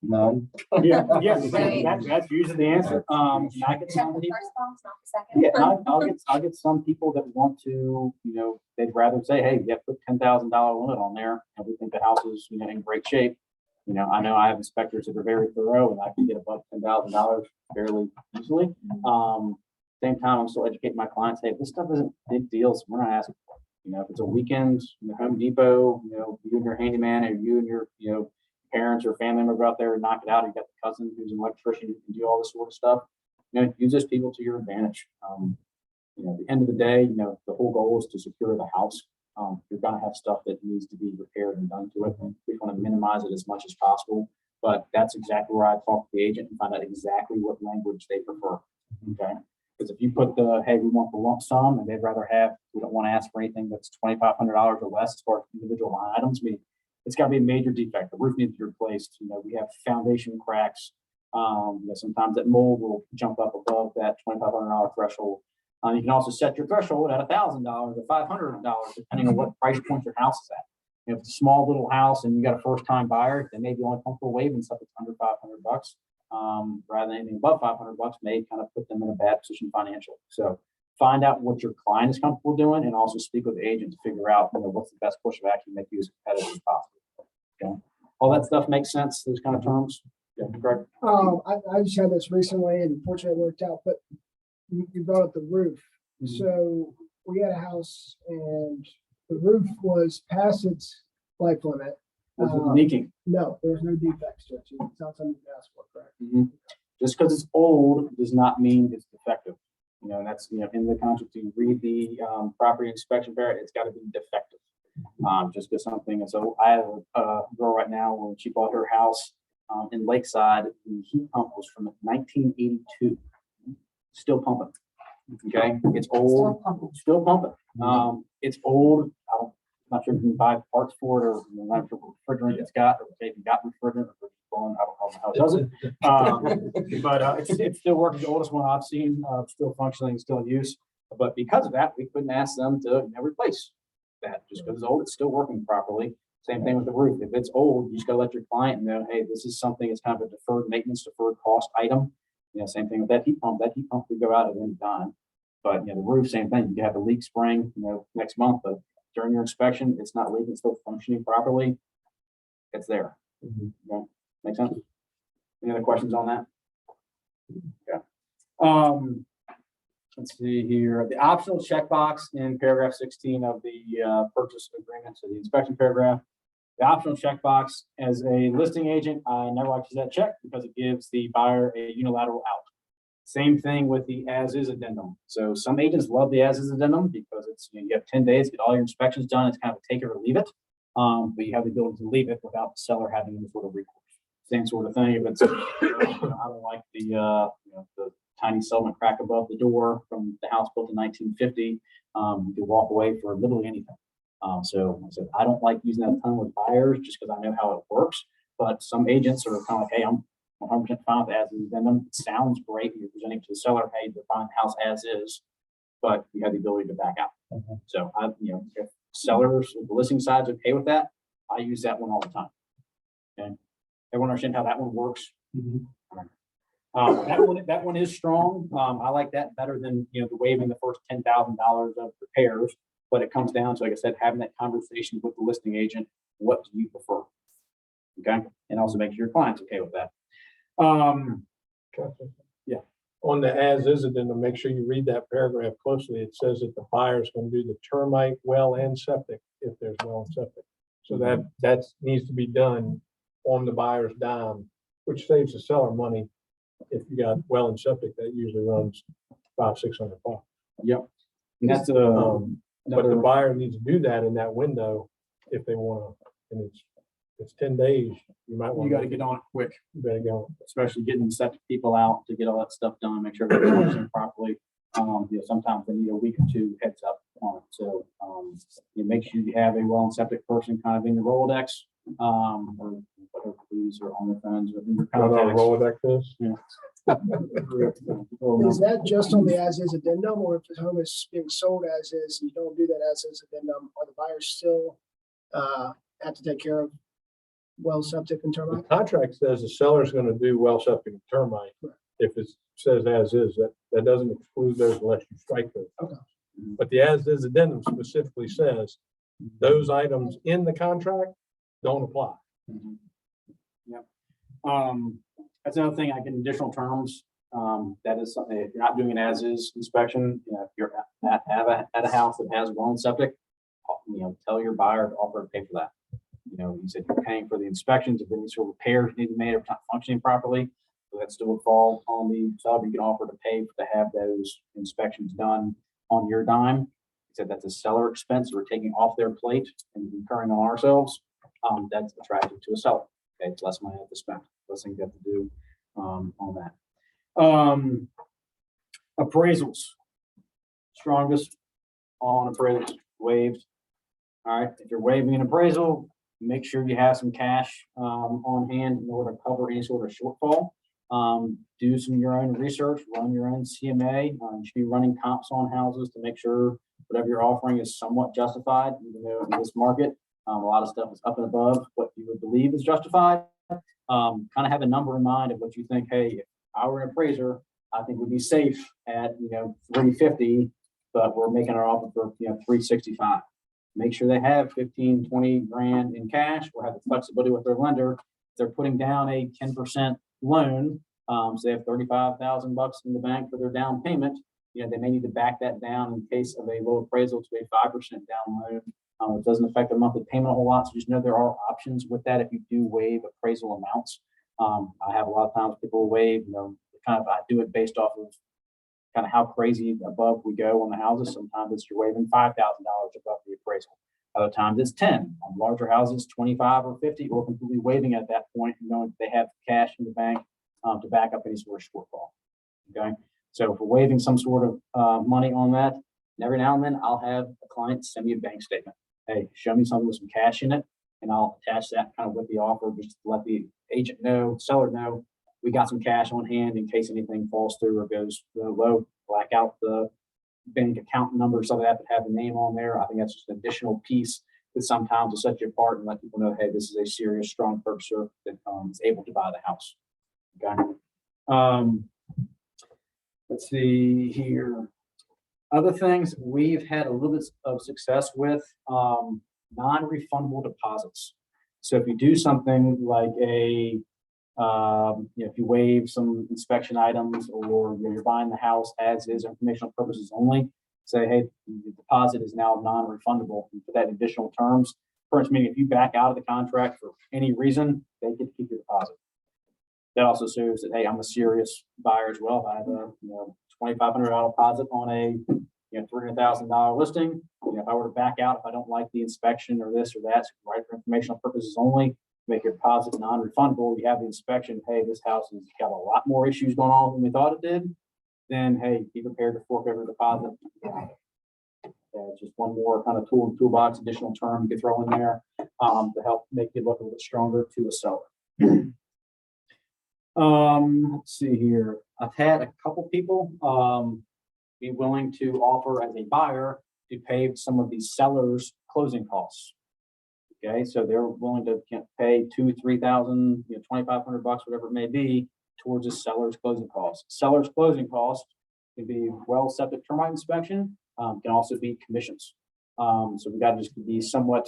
None. Yeah, Right. that's usually the answer. I get Check some the people, first box, not the second. yeah, I'll get some people that want to, they'd rather say, hey, yeah, put $10,000 limit on there, and we think the house is, in great shape. I know I have inspectors that are very thorough, and I can get above $10,000 fairly easily. Same time, I'm still educating my clients, hey, this stuff isn't big deals, we're not asking for it. If it's a weekend, Home Depot, you and your handyman, or you and your, parents or family member go out there and knock it out. You got the cousin who's an electrician who can do all this sort of stuff. Use those people to your advantage. At the end of the day, the whole goal is to secure the house. You're going to have stuff that needs to be repaired and done to it. And we want to minimize it as much as possible. But that's exactly where I talk to the agent and find out exactly what language they prefer. Okay. Because if you put hey, we want the lump sum, and they'd rather we don't want to ask for anything that's $2,500 or less as far as individual line items. It's got to be a major defect. The roof needs to be replaced. We have foundation cracks. Sometimes that mold will jump up above that $2,500 threshold. You can also set your threshold at $1,000 or $500, depending on what price point your house is at. If it's a small little house and you got a first-time buyer, they may be only comfortable waiving stuff that's under $500, rather than anything above $500 may kind of put them in a bad position financially. So find out what your client is comfortable doing, and also speak with the agent to figure out, what's the best course of action to make you as competitive as possible. Okay. All that stuff makes sense, those kind of terms. Yeah, Greg. I just had this recently and fortunately it worked out, but you brought up the roof. Mhm. So we had a house and the roof was past its life limit. Was it leaking? No, there was no defects to it. It's not something you asked for, correct? Just because it's old does not mean it's defective. And that's, in the contract, you read the property inspection period, it's got to be defective. Just because something, and so I have a girl right now, when she bought her house in Lakeside, the heat pump was from 1982, still pumping. Okay, it's old, still pumping. It's old. I'm not sure if you can buy parts for it, or I'm not sure what refrigerant it's got, or if you got refrigerant, or if it's blown. I don't know how it does it. But it's still working. The oldest one I've seen, still functioning, still in use. But because of that, we couldn't ask them to replace that. Just because it's old, it's still working properly. Same thing with the roof. If it's old, you just gotta let your client know, hey, this is something that's kind of a deferred maintenance, deferred cost item. Same thing with that heat pump. That heat pump could go out at any time. But the roof, same thing. You can have a leak spring, next month, but during your inspection, it's not leaking, it's still functioning properly. It's there. Okay. Make sense? Any other questions on that? Yeah. Let's see here. The optional checkbox in paragraph 16 of the purchase agreement, so the inspection paragraph. The optional checkbox, as a listing agent, I never like to use that check because it gives the buyer a unilateral out. Same thing with the as-is addendum. So some agents love the as-is addendum because it's, you have 10 days to get all your inspections done. It's kind of a take it or leave it. But you have the ability to leave it without the seller having any sort of recourse. Same sort of thing. If it's, I don't like the tiny settlement crack above the door from the house built in 1950, you can walk away for literally anything. So I don't like using that ton with buyers just because I know how it works. But some agents are kind of like, hey, I'm 100% fine with as is addendum. It sounds great. You're presenting to the seller, hey, you're fine the house as is, but you have the ability to back out. So if sellers, if the listing side's okay with that, I use that one all the time. Okay, everyone understand how that one works? That one is strong. I like that better than the waiving the first $10,000 of repairs. But it comes down to, like I said, having that conversation with the listing agent. What do you prefer? Okay, and also make sure your client's okay with that. Yeah. On the as-is addendum, make sure you read that paragraph closely. It says that the buyer is going to do the termite, well, and septic if there's well and septic. So that needs to be done on the buyer's dime, which saves the seller money. If you got well and septic, that usually runs $500-600. Yep. And that's but the buyer needs to do that in that window if they want to, and it's 10 days, you might You want. gotta get on it quick, You better go. especially getting septic people out to get all that stuff done, make sure everything's functioning properly. Sometimes they need a week or two heads up on it. So, you make sure you have a well septic person kind of in your Rolodex, or whatever these are on their phones or in your Know what a contacts. Rolodex is? Is that just on the as-is addendum, or if the home is being sold as is, and you don't do that as-is addendum, are the buyers still have to take care of well septic and The termite? contract says the seller's gonna do well septic and termite. If it says as is, that doesn't exclude those unless you strike those. Okay. But the as is addendum specifically says those items in the contract don't apply. Mhm. Yep. That's another thing, like in additional terms, that is something, if you're not doing an as-is inspection, if you're at a house that has well and septic, tell your buyer to offer to pay for that. You said you're paying for the inspections, if any sort of repairs need to be made, if it's not functioning properly, so that still would fall on the seller. You can offer to pay to have those inspections done on your dime. He said that's a seller expense we're taking off their plate and incurring on ourselves. That's attractive to a seller. Okay, it's less money to spend, less things you have to do on that. Appraisals, strongest on appraisals, waived. All right, if you're waiving an appraisal, make sure you have some cash on hand in order to cover any sort of shortfall. Do some of your own research, run your own CMA. You should be running comps on houses to make sure whatever you're offering is somewhat justified, even though in this market, a lot of stuff is up and above what you would believe is justified. Kind of have a number in mind of what you think, hey, if I were an appraiser, I think we'd be safe at, 350, but we're making our offer for, 365. Make sure they have 15, 20 grand in cash or have the flexibility with their lender. If they're putting down a 10% loan, so they have $35,000 in the bank for their down payment, they may need to back that down in case of a low appraisal to a 5% down loan. It doesn't affect their monthly payment a whole lot, so just know there are options with that if you do waive appraisal amounts. I have a lot of times people waive, I do it based off of kind of how crazy above we go on the houses. Sometimes it's you're waiving $5,000 above the appraisal. Other times it's 10. On larger houses, 25 or 50, or completely waiving at that point, knowing they have cash in the bank to back up any sort of shortfall. Okay, so if we're waiving some sort of money on that, and every now and then I'll have a client send me a bank statement. Hey, show me something with some cash in it, and I'll attach that kind of with the offer, just to let the agent know, seller know, we got some cash on hand in case anything falls through or goes low. Black out the bank account number, so they have to have the name on there. I think that's just an additional piece that sometimes will set you apart and let people know, hey, this is a serious, strong purchaser that is able to buy the house. Okay. Let's see here. Other things we've had a little bit of success with, non-refundable deposits. So if you do something like if you waive some inspection items or you're buying the house as is, informational purposes only, say, hey, the deposit is now non-refundable for that additional terms. For instance, meaning if you back out of the contract for any reason, they get to keep your deposit. That also shows that, hey, I'm a serious buyer as well. If I have a $2,500 deposit on a $300,000 listing, if I were to back out, if I don't like the inspection or this or that, right, for informational purposes only, make your deposit non-refundable. You have the inspection, hey, this house has got a lot more issues going on than we thought it did, then hey, be prepared to fork over the deposit. Just one more kind of tool in the toolbox, additional term you can throw in there to help make you look a little bit stronger to a seller. Let's see here. I've had a couple people be willing to offer as a buyer to pay some of the seller's closing costs. Okay, so they're willing to pay $2,000, $3,000, $2,500, whatever it may be, towards a seller's closing costs. Seller's closing costs can be well septic termite inspection, can also be commissions. So we got to just be somewhat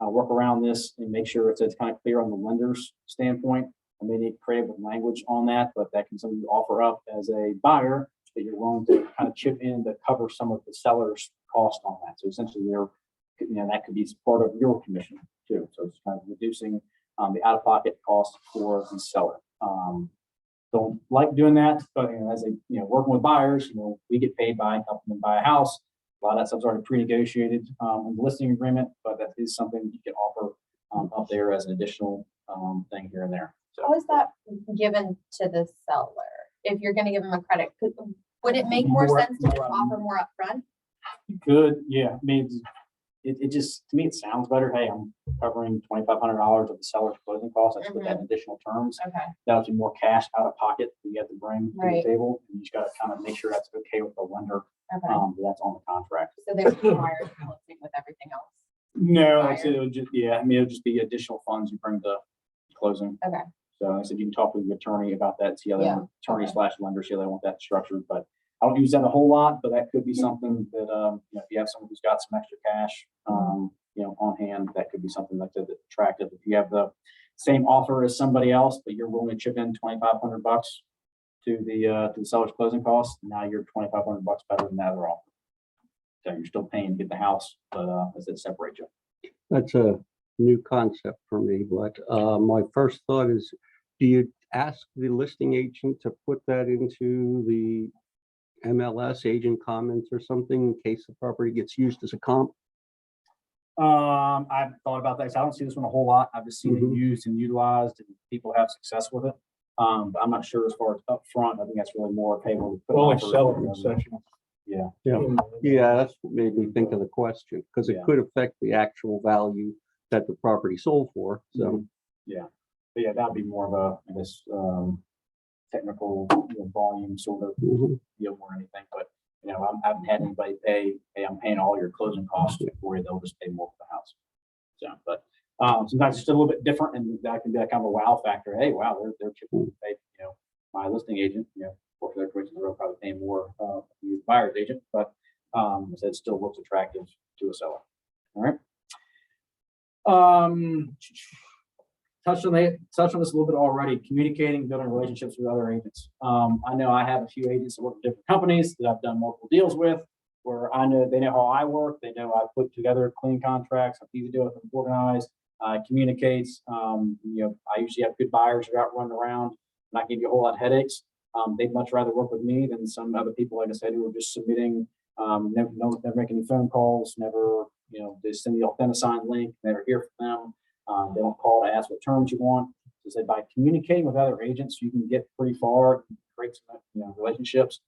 work around this and make sure it's kind of clear on the lender's standpoint. I may need creative language on that, but that can something you offer up as a buyer that you're willing to kind of chip in to cover some of the seller's cost on that. So essentially, that could be part of your commission too. So it's kind of reducing the out-of-pocket cost for the seller. Don't like doing that, but as a working with buyers, we get paid by helping them buy a house. A lot of that stuff's already pre-negotiated in the listing agreement, but that is something you can offer up there as an additional, thing here and there. So. How is that given to the seller? If you're gonna give them a credit, would it make more sense to just offer more upfront? You could, yeah, I mean, it just, to me, it sounds better. Hey, I'm covering $2,500 of the seller's closing costs. That's with that additional terms. Okay, That would be more cash out of pocket that you have to bring to the Right. table. And you just gotta kind of make sure that's okay with the lender, okay. that's on the contract. So there's no wires balancing with everything else. No, like I said, it would just, yeah, I mean, it'll just be additional funds you bring to closing. Okay. So like I said, you can talk with the attorney about that, see how they Yeah. want, attorney slash lender, see how they want that structured, but I don't use that a whole lot, but that could be something that, you know, if you have someone who's got some extra cash, you know, on hand, that could be something like that, that's attractive. If you have the same offer as somebody else, but you're willing to chip in $2,500 to the seller's closing costs, now you're $2,500 better than that other offer. So you're still paying to get the house, but as it separates you. That's a new concept for me, but my first thought is, do you ask the listing agent to put that into the MLS agent comments or something in case the property gets used as a comp? I've thought about that. So I don't see this one a whole lot. I've just seen Mhm. it used and utilized, and people have success with it. But I'm not sure as far as upfront. I think that's really more okay. When we put an Only offer seller in. concession. Yeah. Yeah, that's what made me think of the question, because it Yeah. could affect the actual value that the property sold for, so. Yeah. But yeah, that'd be more of a, I guess, technical, you know, volume sort of Mhm. deal more than anything. But you know, I haven't had anybody pay, hey, I'm paying all your closing costs for you. They'll just pay more for the house. So, but sometimes it's a little bit different, and that can be that kind of a wow factor. Hey, wow, they're chipping, pay, you know, my listing agent, you know, for their choices, they're probably paying more the buyer's agent, but so it still looks attractive to a seller. All right. Touched on this a little bit already. Communicating, building relationships with other agents. I know I have a few agents that work with different companies that I've done multiple deals with, where I know they know how I work. They know I put together clean contracts. I'm easy to deal with, them organized. Communicates. You know, I usually have good buyers who are out running around, not give you a whole lot of headaches. They'd much rather work with me than some other people, like I said, who are just submitting, never make any phone calls, never, you know, they send the Authentisign link, never hear from them. They don't call to ask what terms you want. So say by communicating with other agents, you can get pretty far, create some, you know, relationships.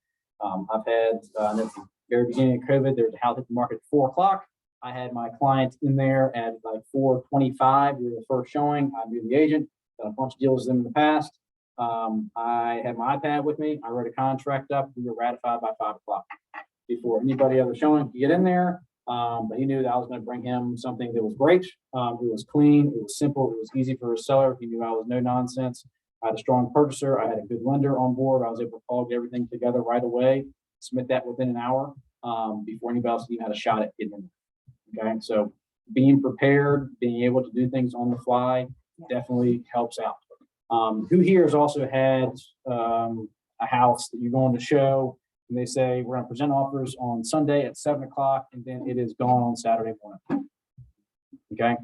I've had, at the very beginning of COVID, there's a house at the market at 4 o'clock. I had my clients in there at like 4:25. We were the first showing. I knew the agent, done a bunch of deals with them in the past. I had my iPad with me. I wrote a contract up. We were ratified by 5 o'clock before anybody ever showing could get in there. But he knew that I was going to bring him something that was great. It was clean. It was simple. It was easy for a seller. He knew I was no nonsense. I had a strong purchaser. I had a good lender on board. I was able to plug everything together right away, submit that within an hour before anybody else even had a shot at getting in. Okay, so being prepared, being able to do things on the fly definitely helps out. Who here has also had a house that you're going to show and they say we're going to present offers on Sunday at 7 o'clock and then it is gone on Saturday morning? Okay,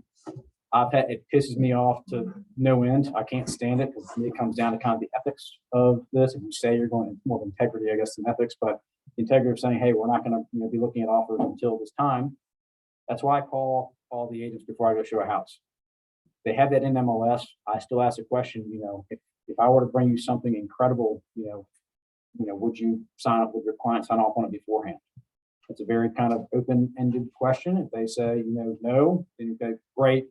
it pisses me off to no end. I can't stand it because it comes down to kind of the ethics of this. If you say you're going more of integrity, I guess, than ethics, but the integrity of saying, hey, we're not going to be looking at offers until this time. That's why I call all the agents before I go show a house. They have that in MLS. I still ask the question, if I were to bring you something incredible, would you sign up with your client, sign off on it beforehand? It's a very kind of open-ended question. If they say, no, then you go, great.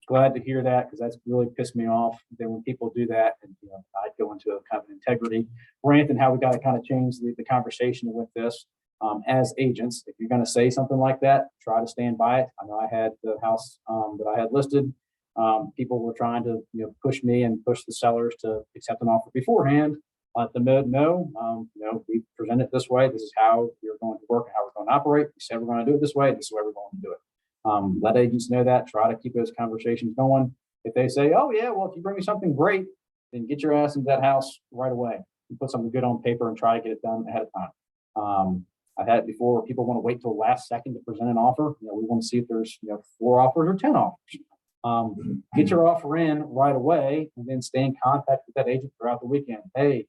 Glad to hear that because that's really pissed me off. Then when people do that, and I'd go into a kind of integrity rant and how we got to kind of change the conversation with this. As agents, if you're going to say something like that, try to stand by it. I know I had the house that I had listed. People were trying to push me and push the sellers to accept an offer beforehand. Let them know, we present it this way. This is how you're going to work and how we're going to operate. We said we're going to do it this way. This is the way we're going to do it. Let agents know that. Try to keep those conversations going. If they say, oh yeah, well, if you bring me something great, then get your ass into that house right away and put something good on paper and try to get it done ahead of time. I've had it before where people want to wait till the last second to present an offer. We want to see if there's 4 offers or 10 offers. Get your offer in right away and then stay in contact with that agent throughout the weekend. Hey,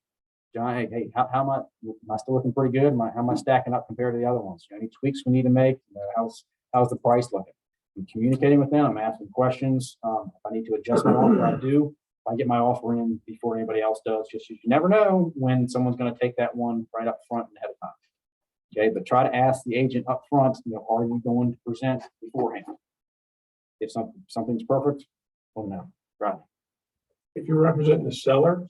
John, hey, how am I still looking pretty good? How am I stacking up compared to the other ones? Any tweaks we need to make? How's the price looking? I'm communicating with them, I'm asking questions. If I need to adjust my offer, I do. If I get my offer in before anybody else does, just you never know when someone's going to take that one right up front and ahead of time. Okay, but try to ask the agent up front, are you going to present beforehand? If something's perfect, well, no, right. If you're representing the seller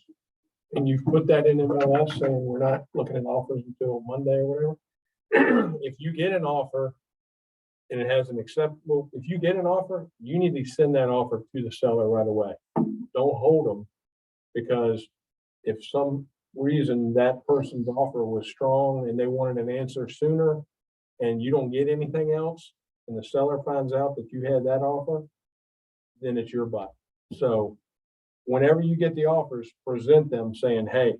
and you've put that in MLS saying we're not looking at offers until Monday or whatever, if you get an offer and it has an acceptable, if you get an offer, you need to send that offer to the seller right away. Don't hold them, because if some reason that person's offer was strong and they wanted an answer sooner and you don't get anything else and the seller finds out that you had that offer, then it's your butt. So whenever you get the offers, present them saying, hey,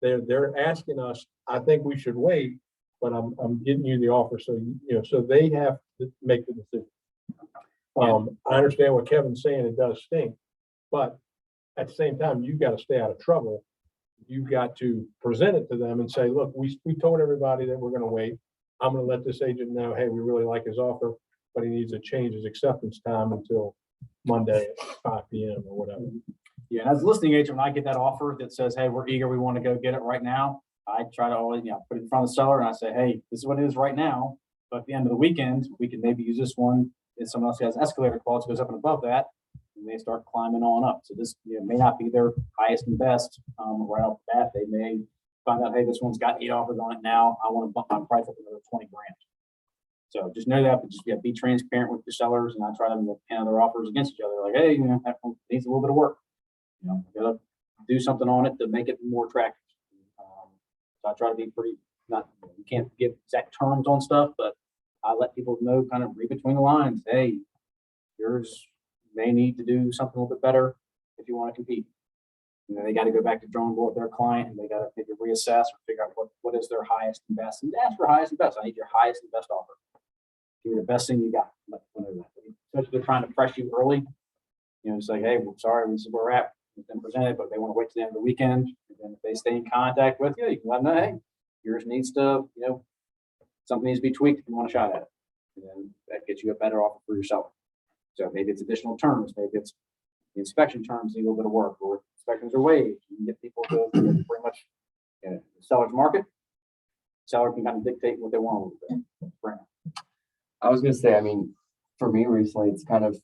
they're asking us, I think we should wait, but I'm getting you the offer. So, so they have to make the decision. I understand what Kevin's saying. It does stink, but at the same time, you've got to stay out of trouble. You've got to present it to them and say, look, we told everybody that we're going to wait. I'm going to let this agent know, hey, we really like his offer, but he needs to change his acceptance time until Monday at 5 p.m. or whatever. Yeah, and as a listing agent, when I get that offer that says, hey, we're eager, we want to go get it right now, I try to always, put it in front of the seller and I say, hey, this is what it is right now. But at the end of the weekend, we can maybe use this one. If someone else has escalator clause goes up and above that, and they start climbing on up. So this may not be their highest and best right off the bat. They may find out, hey, this one's got 8 offers on it now. I want to bump my price up another 20 grand. So just know that, but just be transparent with your sellers, and I try to pin their offers against each other. Like, hey, that one needs a little bit of work. You gotta do something on it to make it more attractive. So I try to be pretty, you can't give exact terms on stuff, but I let people know, kind of read between the lines. Hey, yours may need to do something a little bit better if you want to compete. They got to go back to drawing board with their client, and they got to maybe reassess or figure out what is their highest and best. And ask for highest and best. I need your highest and best offer. Give me the best thing you got. Especially if they're trying to press you early. It's like, hey, we're sorry, this is where we're at. It's been presented, but they want to wait to the end of the weekend. And then if they stay in contact with you, you can let them know, hey, yours needs to, something needs to be tweaked if you want a shot at it. And then that gets you a better offer for yourself. So maybe it's additional terms, maybe it's the inspection terms need a little bit of work, or inspections are waived. You can get people to pretty much the seller's market. Seller can kind of dictate what they want a little bit. I was gonna say, I mean, for me recently, it's kind of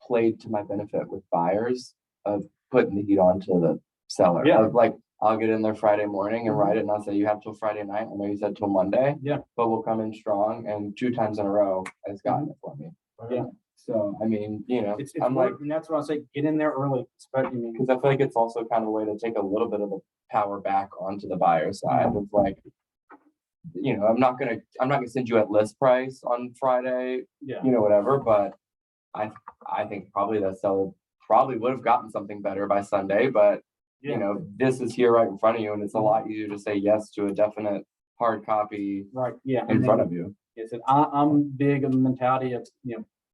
played to my benefit with buyers of putting the heat on to the seller. Yeah. Like, I'll get in there Friday morning and write it, and I'll say, you have till Friday night. I know you said till Monday. Yeah. But we'll come in strong, and 2 times in a row, it's gotten it for me. Yeah. So, I mean, It's I'm like, and that's what I say, get in there early, especially because I feel like it's also kind of a way to take a little bit of the power back onto the buyer side of like, I'm not gonna send you at list price on Friday, yeah. Whatever, but I think probably that seller probably would have gotten something better by Sunday, but this is here right in front of you, and it's a lot easier to say yes to a definite hard copy Right. Yeah. in front of you. Yes, and I'm big on the mentality of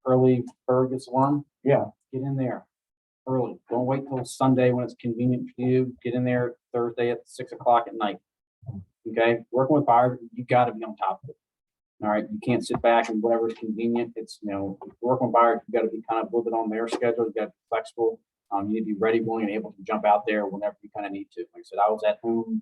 early bird gets the worm. Yeah. Get in there early. Don't wait till Sunday when it's convenient for you. Get in there Thursday at 6 o'clock at night. Okay. Working with buyers, you got to be on top of it. All right. You can't sit back and whatever is convenient. It's working with buyers, you got to be kind of a little bit on their schedule. You got to be flexible. You need to be ready, willing, and able to jump out there whenever you kind of need to. Like I said, I was at home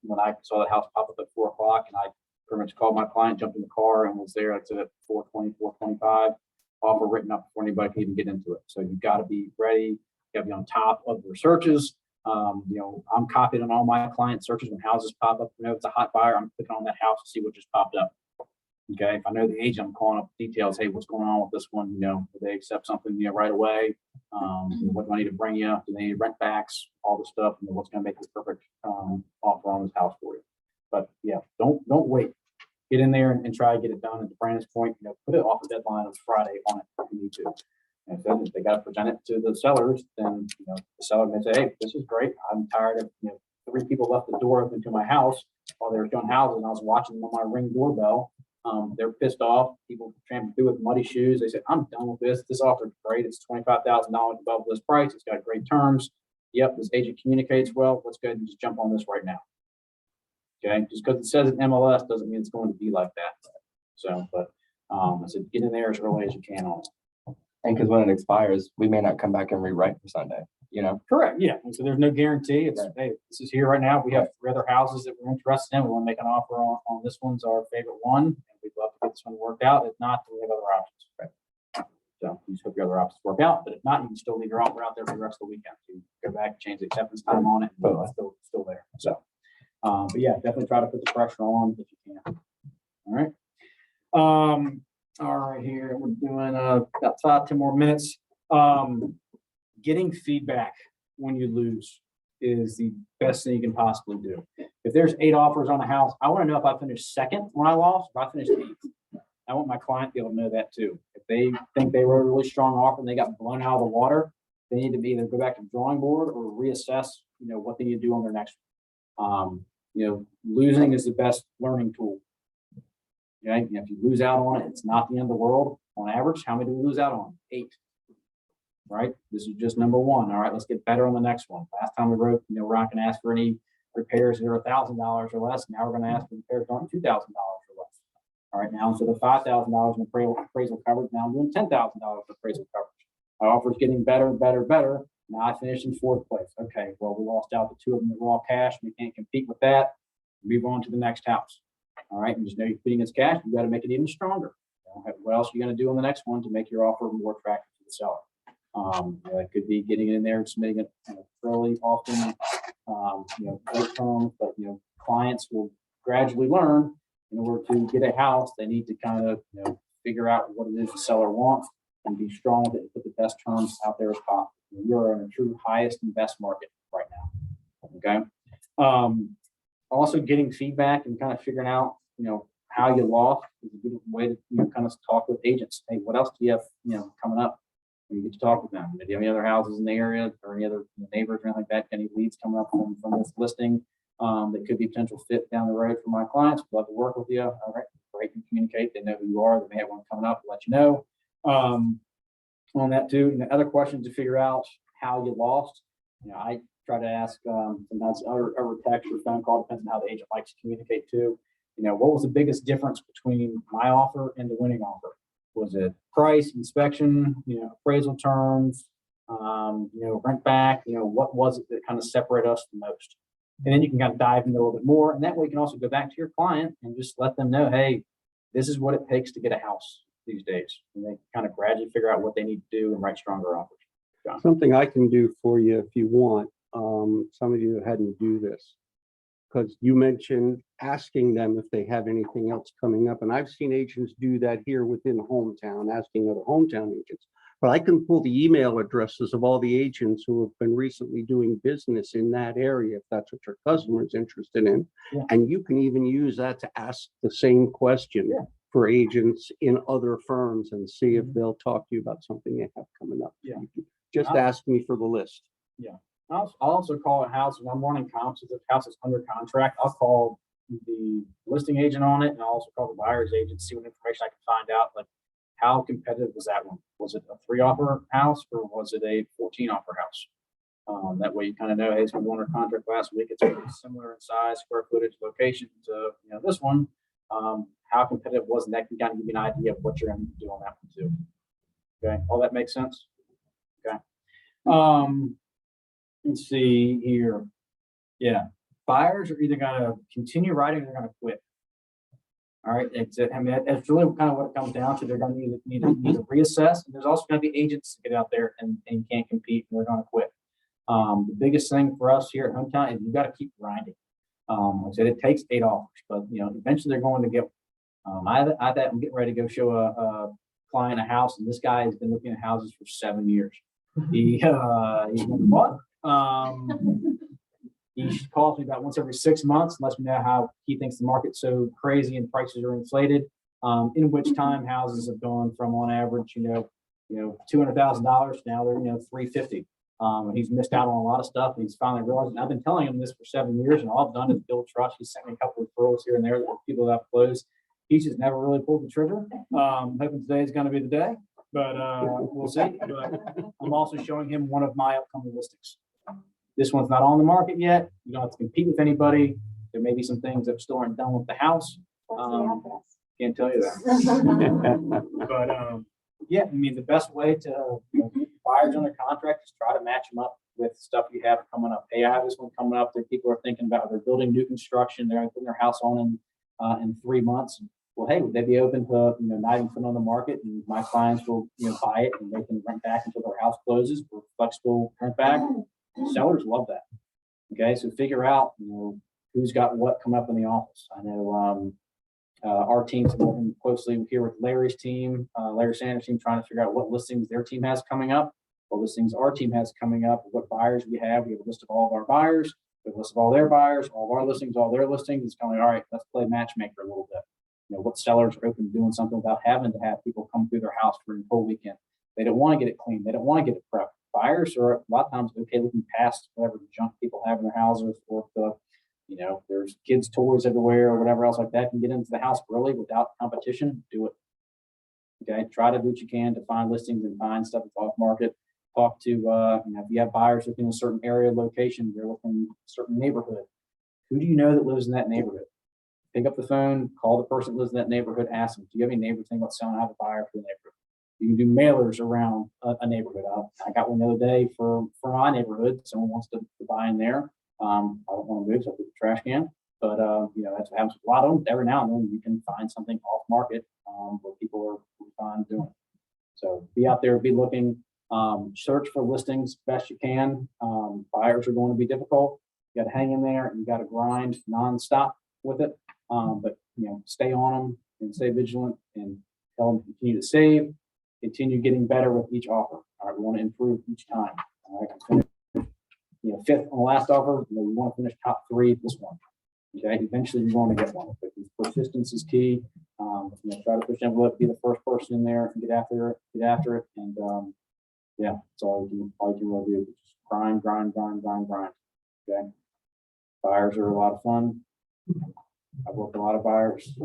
when I saw the house pop up at 4 o'clock, and I pretty much called my client, jumped in the car, and was there. Like I said, at 4:20, 4:25. Offer written up before anybody can even get into it. So you've got to be ready. You got to be on top of your searches. I'm copied on all my client searches when houses pop up. If it's a hot buyer, I'm clicking on that house to see what just popped up. Okay. If I know the agent, I'm calling up details. Hey, what's going on with this one? Do they accept something right away? What do I need to bring you? Do they need rent backs? All the stuff. What's going to make the perfect offer on this house for you? But yeah, don't wait. Get in there and try to get it done. And to Brandon's point, put it off the deadline on Friday on it if you need to. And then if they got to present it to the sellers, then the seller may say, hey, this is great. I'm tired of 3 people left the door open to my house while they were showing houses, and I was watching them on my Ring doorbell. They're pissed off. People tramping through with muddy shoes. They said, I'm done with this. This offer is great. It's $25,000 above list price. It's got great terms. Yep, this agent communicates well. Let's go ahead and just jump on this right now. Okay, just because it says in MLS doesn't mean it's going to be like that. So, but I said, get in there as early as you can on it. And because when it expires, we may not come back and rewrite for Sunday, you know? Correct, yeah. And so there's no guarantee. It's, hey, this is here right now. We have 3 other houses that we're interested in. We want to make an offer on this one's our favorite one. And we'd love to get this one worked out. If not, then we have other options. Right. So you just hope your other options work out. But if not, you can still leave your offer out there for the rest of the weekend. You go back, change the acceptance time on it, and it's still there. So, but yeah, definitely try to put the pressure on if you can. All right. All right, here we're doing about 5-10 more minutes. Getting feedback when you lose is the best thing you can possibly do. If there's 8 offers on a house, I want to know if I finished second when I lost, or if I finished 8th. I want my client to be able to know that too. If they think they were a really strong offer and they got blown out of the water, they need to either go back to the drawing board or reassess, what they need to do on their next one. Losing is the best learning tool. Okay, if you lose out on it, it's not the end of the world. On average, how many do we lose out on? 8. Right? This is just number 1. All right, let's get better on the next one. Last time we wrote, we're not going to ask for any repairs that are $1,000 or less. Now we're going to ask for repairs on $2,000 or less. All right, now instead of $5,000 in appraisal coverage, now I'm doing $10,000 appraisal coverage. My offer is getting better, better, better. Now I finished in 4th place. Okay, well, we lost out to 2 of them that were all cash. We can't compete with that. Move on to the next house. All right, and just know you're competing against cash. You got to make it even stronger. What else are you going to do on the next one to make your offer more attractive to the seller? It could be getting it in there and submitting it early, often, late term, but clients will gradually learn in order to get a house, they need to kind of figure out what it is the seller wants and be strong with it and put the best terms out there as possible. You're in a true highest and best market right now. Okay. Also getting feedback and kind of figuring out, how you lost is a good way to kind of talk with agents. Hey, what else do you have, coming up? You get to talk with them. Do you have any other houses in the area or any other neighbors or anything like that? Any leads coming up from this listing that could be potential fit down the road for my clients? Love to work with you. All right, great. You communicate. They know who you are. They may have one coming up. Let you know on that too. And the other questions to figure out how you lost. I try to ask sometimes over text or phone call, depends on how the agent likes to communicate too. What was the biggest difference between my offer and the winning offer? Was it price, inspection, appraisal terms, rent back, what was it that kind of separated us the most? And then you can kind of dive into a little bit more. And that way you can also go back to your client and just let them know, hey, this is what it takes to get a house these days. And they kind of gradually figure out what they need to do and write stronger offers. John. Something I can do for you if you want. Some of you had me do this because you mentioned asking them if they have anything else coming up. And I've seen agents do that here within hometown, asking other hometown agents. But I can pull the email addresses of all the agents who have been recently doing business in that area, if that's what your customer is interested in. Yeah. And you can even use that to ask the same question for agents in other firms and see if they'll talk to you about something they have coming up. Yeah. Just ask me for the list. Yeah. I'll also call a house when I'm running comps. If the house is under contract, I'll call the listing agent on it, and I'll also call the buyer's agent, see what information I can find out. Like, how competitive was that one? Was it a 3 offer house or was it a 14 offer house? That way you kind of know, hey, it's been under contract last week. It's pretty similar in size, square footage, location to this one. How competitive was it? That can kind of give you an idea of what you're going to do on that one too. Okay, all that makes sense. Okay. Let's see here. Yeah, buyers are either going to continue writing or they're going to quit. All right, it's really kind of what it comes down to. They're going to need to reassess. And there's also going to be agents that get out there and can't compete, and they're going to quit. The biggest thing for us here at Hometown is you got to keep grinding. Like I said, it takes 8 offers, but eventually they're going to get. I'm getting ready to go show a client a house, and this guy has been looking at houses for 7 years. He's what? He calls me about once every 6 months, lets me know how he thinks the market's so crazy and prices are inflated. In which time houses have gone from on average, $200,000 now they're $350,000. And he's missed out on a lot of stuff. And he's finally realized. And I've been telling him this for 7 years, and all I've done is build trust. He sent me a couple of referrals here and there that people that have closed. He's just never really pulled the trigger. Hoping today is going to be the day, but we'll see. But I'm also showing him one of my upcoming listings. This one's not on the market yet. You don't have to compete with anybody. There may be some things that still aren't done with the house. Can't tell you that. But, yeah, I mean, the best way to, keep buyers under contract is try to match them up with stuff you have coming up. Hey, I have this one coming up that people are thinking about. They're building new construction. They're putting their house on in 3 months. Well, hey, would they be open to, not even putting on the market, and my clients will, buy it and they can rent back until their house closes for flexible rent back. Sellers love that. Okay, so figure out, who's got what coming up in the office. I know, our team's working closely here with Larry's team, Larry Sanders' team, trying to figure out what listings their team has coming up, what listings our team has coming up, what buyers we have. We have a list of all of our buyers, we have a list of all their buyers, all of our listings, all their listings. It's kind of like, all right, let's play matchmaker a little bit. What sellers are open to doing something without having to have people come through their house for a whole weekend. They don't want to get it clean. They don't want to get it prepped. Buyers are a lot of times okay looking past whatever junk people have in their houses, or the there's kids' toys everywhere or whatever else like that, can get into the house early without competition. Do it. Okay, try to do what you can to find listings and find stuff that's off market. Talk to, if you have buyers looking in a certain area, location, they're looking in a certain neighborhood. Who do you know that lives in that neighborhood? Pick up the phone, call the person that lives in that neighborhood, ask them, do you have any neighbors think about selling? I have a buyer for the neighborhood. You can do mailers around a neighborhood. I got one the other day for my neighborhood. Someone wants to buy in there. I don't want to move, so I put the trash can. But that's what happens with a lot of them. Every now and then you can find something off market where people are fine doing it. So be out there, be looking, search for listings best you can. Buyers are going to be difficult. You got to hang in there and you got to grind nonstop with it. But stay on them and stay vigilant and tell them to continue to save, continue getting better with each offer. All right, we want to improve each time. All right, fifth on the last offer, we want to finish top 3 this one. Okay, eventually you're going to get one. But persistence is key. Try to push envelope, be the first person in there and get after it, and that's all you can really do. Just grind. Okay, buyers are a lot of fun. I've worked with a lot of buyers.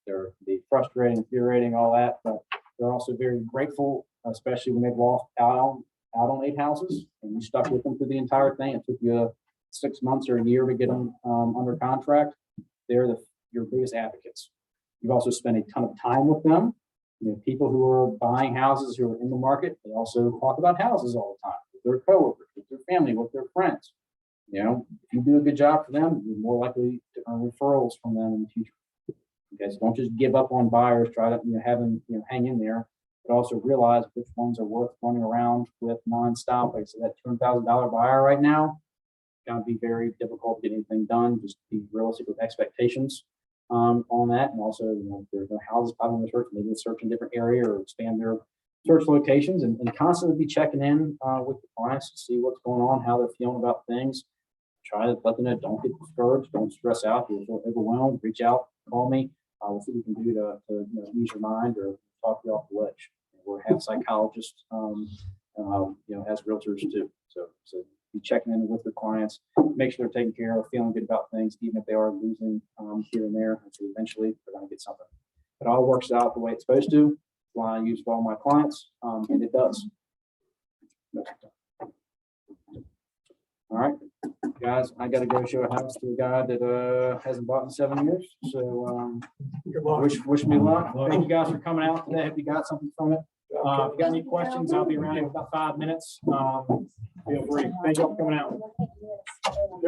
They're frustrating, infuriating, all that, but they're also very grateful, especially when they've lost out on 8 houses and you stuck with them through the entire thing. It took you 6 months or a year to get them under contract. They're your biggest advocates. You've also spent a ton of time with them. People who are buying houses, who are in the market, they also talk about houses all the time with their coworkers, with their family, with their friends. If you do a good job for them, you're more likely to earn referrals from them in the future. Okay, so don't just give up on buyers. Try to have them hang in there, but also realize which ones are worth running around with nonstop. Like I said, that $200,000 buyer right now, going to be very difficult to get anything done. Just be realistic with expectations on that, and also if there's no houses popping in the search, maybe search in a different area or expand their search locations, and constantly be checking in with the clients to see what's going on, how they're feeling about things. Try to let them know, don't get discouraged, don't stress out. If you're overwhelmed, reach out, call me. We'll see what we can do to ease your mind or talk you off the ledge. We're half psychologists, as realtors too. So be checking in with your clients, make sure they're taken care of, feeling good about things, even if they are losing here and there. And so eventually they're going to get something. It all works out the way it's supposed to. Why I use with all my clients, and it does. All right, guys, I got to go show a house to a guy that hasn't bought in 7 years. So wish me luck. Thank you guys for coming out today. Hope you got something from it. If you got any questions, I'll be around in about 5 minutes. Feel free. Thank you all for coming out.